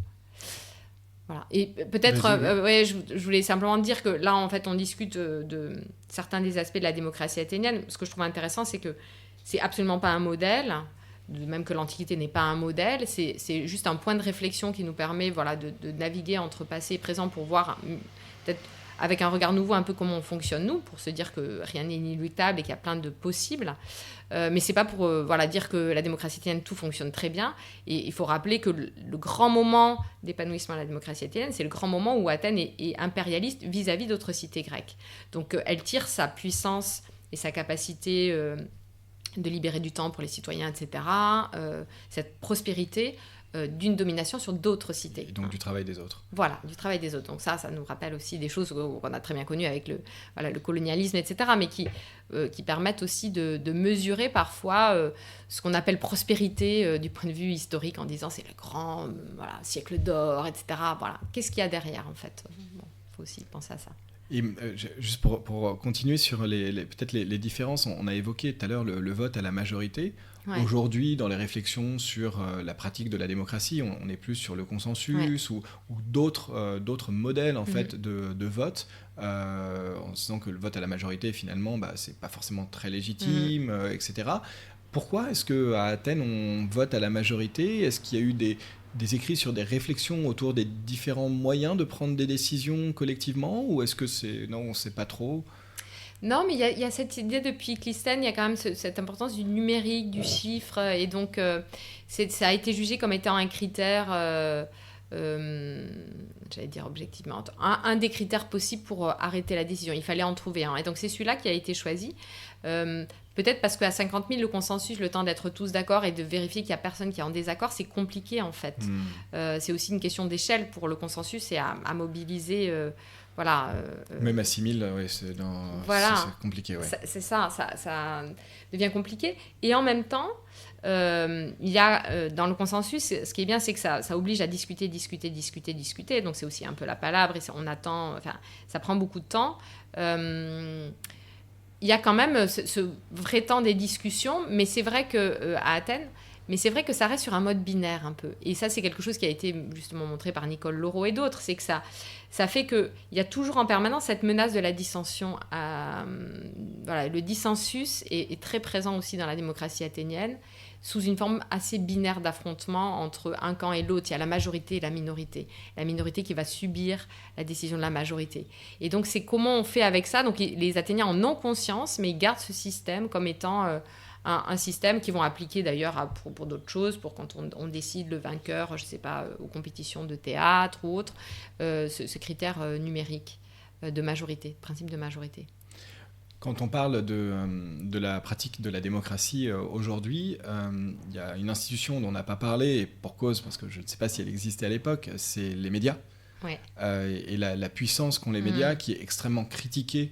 Voilà. Et peut-être, je voulais simplement dire que là, en fait, on discute de certains des aspects de la démocratie athénienne. Ce que je trouve intéressant, c'est que c'est absolument pas un modèle, même que l'Antiquité n'est pas un modèle. C'est juste un point de réflexion qui nous permet de naviguer entre passé et présent pour voir, peut-être avec un regard nouveau, un peu comment on fonctionne, nous, pour se dire que rien n'est inéluctable et qu'il y a plein de possibles. Mais c'est pas pour dire que la démocratie athénienne, tout fonctionne très bien. Et il faut rappeler que le grand moment d'épanouissement de la démocratie athénienne, c'est le grand moment où Athènes est impérialiste vis-à-vis d'autres cités grecques. Donc elle tire sa puissance et sa capacité de libérer du temps pour les citoyens, etc., cette prospérité d'une domination sur d'autres cités. Et donc du travail des autres. Voilà, du travail des autres. Donc ça nous rappelle aussi des choses qu'on a très bien connues avec le colonialisme, etc., mais qui permettent aussi de mesurer parfois ce qu'on appelle prospérité du point de vue historique, en disant c'est le grand siècle d'or, etc. Voilà. Qu'est-ce qu'il y a derrière, en fait ? Bon, faut aussi penser à ça. Et juste pour continuer sur peut-être les différences, on a évoqué tout à l'heure le vote à la majorité. Ouais. Aujourd'hui, dans les réflexions sur la pratique de la démocratie, on est plus sur le consensus ou d'autres modèles en fait de vote, en se disant que le vote à la majorité, finalement, c'est pas forcément très légitime, etc. Pourquoi est-ce qu'à Athènes, on vote à la majorité ? Est-ce qu'il y a eu des écrits sur des réflexions autour des différents moyens de prendre des décisions collectivement, ou est-ce que non, on ne sait pas trop ? Non, mais il y a cette idée depuis Clisthène, il y a quand même cette importance du numérique, du chiffre, et donc ça a été jugé comme étant un critère, j'allais dire objectivement, un des critères possibles pour arrêter la décision. Il fallait en trouver un, et donc c'est celui-là qui a été choisi. Peut-être parce qu'à 50 000, le consensus, le temps d'être tous d'accord et de vérifier qu'il n'y a personne qui est en désaccord, c'est compliqué en fait. C'est aussi une question d'échelle pour le consensus et à mobiliser. Même à 6 000, c'est compliqué. Ouais. C'est ça devient compliqué. Et en même temps, il y a dans le consensus, ce qui est bien, c'est que ça oblige à discuter. Donc c'est aussi un peu la palabre, et on attend, ça prend beaucoup de temps. Il y a quand même ce vrai temps des discussions, mais c'est vrai qu'à Athènes, ça reste sur un mode binaire un peu. Et ça, c'est quelque chose qui a été justement montré par Nicole Laureau et d'autres. C'est que ça fait qu'il y a toujours en permanence cette menace de la dissension. Le dissensus est très présent aussi dans la démocratie athénienne, sous une forme assez binaire d'affrontement entre un camp et l'autre. Il y a la majorité et la minorité. La minorité qui va subir la décision de la majorité. Et donc, c'est comment on fait avec ça. Donc, les Athéniens en ont conscience, mais ils gardent ce système comme étant un système qu'ils vont appliquer d'ailleurs pour d'autres choses, pour quand on décide le vainqueur, je ne sais pas, aux compétitions de théâtre ou autre, ce critère numérique de majorité, principe de majorité. Quand on parle de la pratique de la démocratie aujourd'hui, il y a une institution dont on n'a pas parlé, et pour cause, parce que je ne sais pas si elle existait à l'époque, c'est les médias. Ouais. Et la puissance qu'ont les médias, qui est extrêmement critiquée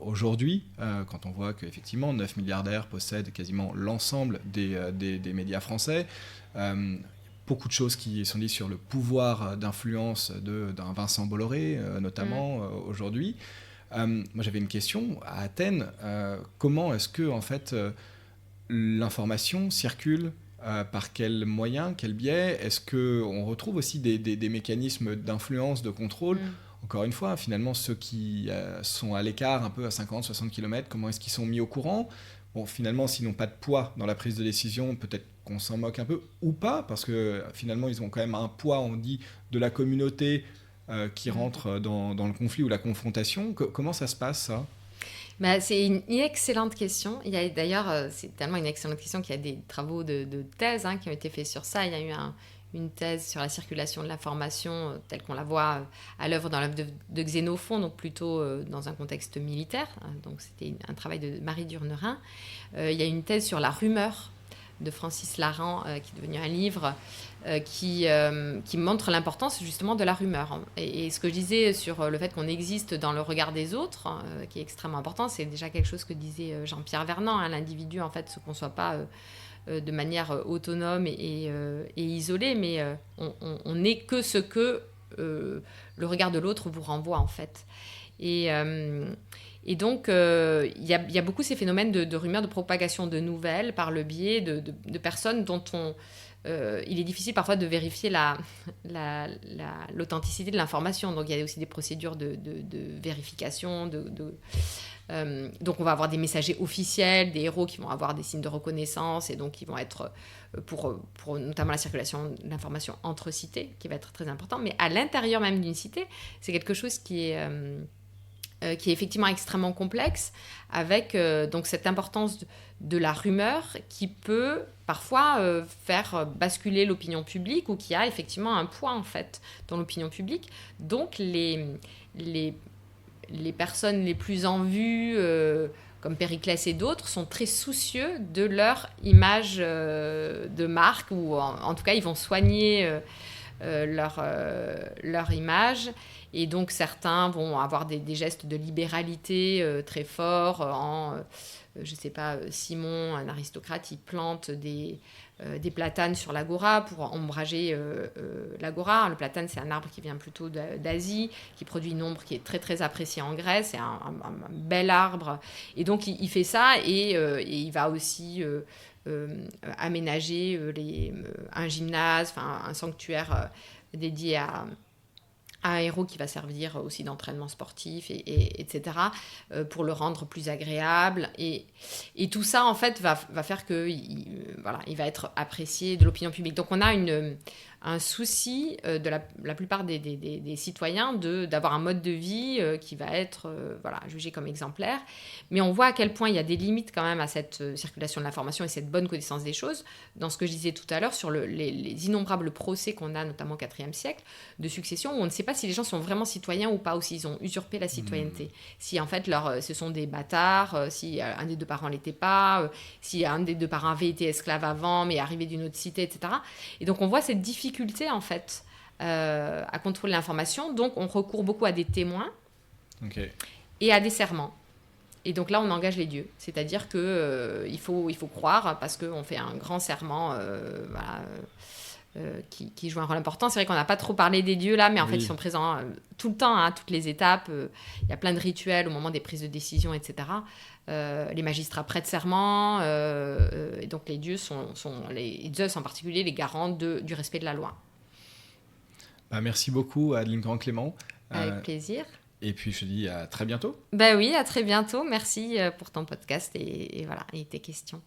aujourd'hui, quand on voit qu'effectivement 9 milliardaires possèdent quasiment l'ensemble des médias français. Beaucoup de choses qui sont dites sur le pouvoir d'influence d'un Vincent Bolloré, notamment aujourd'hui. Moi, j'avais une question. À Athènes, comment est-ce que en fait, l'information circule par quels moyens, quel biais ? Est-ce qu'on retrouve aussi des mécanismes d'influence, de contrôle ? Encore une fois, finalement, ceux qui sont à l'écart, un peu à 50-60 km, comment est-ce qu'ils sont mis au courant ? Bon, finalement, s'ils n'ont pas de poids dans la prise de décision, peut-être qu'on s'en moque un peu, ou pas, parce que finalement, ils ont quand même un poids, on dit, de la communauté qui rentre dans le conflit ou la confrontation. Comment ça se passe, ça ? C'est une excellente question. Il y a d'ailleurs, c'est tellement une excellente question qu'il y a des travaux de thèse qui ont été faits sur ça. Il y a eu une thèse sur la circulation de l'information telle qu'on la voit à l'œuvre dans l'œuvre de Xénophon, donc plutôt dans un contexte militaire. Donc c'était un travail de Marie Durnerin. Il y a une thèse sur la rumeur de Francis Laran, qui est devenu un livre qui montre l'importance justement de la rumeur. Et ce que je disais sur le fait qu'on existe dans le regard des autres, qui est extrêmement important, c'est déjà quelque chose que disait Jean-Pierre Vernant. L'individu, en fait, se conçoit pas de manière autonome et isolée, mais on n'est que ce que le regard de l'autre vous renvoie, en fait. Et donc, il y a beaucoup ces phénomènes de rumeurs, de propagation de nouvelles par le biais de personnes dont il est difficile parfois de vérifier l'authenticité de l'information. Donc, il y a aussi des procédures de vérification. Donc, on va avoir des messagers officiels, des héros qui vont avoir des signes de reconnaissance et donc qui vont être pour notamment la circulation de l'information entre cités, qui va être très important. Mais à l'intérieur même d'une cité, c'est quelque chose qui est effectivement extrêmement complexe, avec donc cette importance de la rumeur qui peut parfois faire basculer l'opinion publique, ou qui a effectivement un poids en fait dans l'opinion publique. Donc les personnes les plus en vue comme Périclès et d'autres, sont très soucieux de leur image de marque, ou en tout cas, ils vont soigner leur image. Et donc, certains vont avoir des gestes de libéralité très forts. Je ne sais pas, Simon, un aristocrate, il plante des platanes sur l'agora pour ombrager l'agora. Le platane, c'est un arbre qui vient plutôt d'Asie, qui produit une ombre qui est très, très appréciée en Grèce. C'est un bel arbre. Et donc, il fait ça et il va aussi aménager un gymnase, un sanctuaire dédié à un héros qui va servir aussi d'entraînement sportif, etc., pour le rendre plus agréable. Et tout ça, en fait, va faire qu'il il va être apprécié de l'opinion publique. Donc, on a un souci de la plupart des citoyens d'avoir un mode de vie qui va être jugé comme exemplaire. Mais on voit à quel point il y a des limites quand même à cette circulation de l'information et cette bonne connaissance des choses. Dans ce que je disais tout à l'heure sur les innombrables procès qu'on a, notamment au IVe siècle, de succession, où on ne sait pas si les gens sont vraiment citoyens ou pas, ou s'ils ont usurpé la citoyenneté. Si en fait ce sont des bâtards, si un des deux parents ne l'était pas, si un des deux parents avait été esclave avant mais arrivé d'une autre cité, etc. Et donc on voit cette difficulté en fait à contrôler l'information. Donc on recourt beaucoup à des témoins et à des serments. Et donc là, on engage les dieux. C'est-à-dire qu'il faut croire, parce qu'on fait un grand serment qui joue un rôle important. C'est vrai qu'on n'a pas trop parlé des dieux là, mais en fait, ils sont présents tout le temps, à toutes les étapes. Il y a plein de rituels au moment des prises de décision, etc. Les magistrats prêtent serment. Et donc les dieux sont les Zeus en particulier, les garants du respect de la loi. Merci beaucoup, Adeline Grand-Clément. Avec plaisir. Et puis je te dis à très bientôt. Oui, à très bientôt. Merci pour ton podcast et tes questions.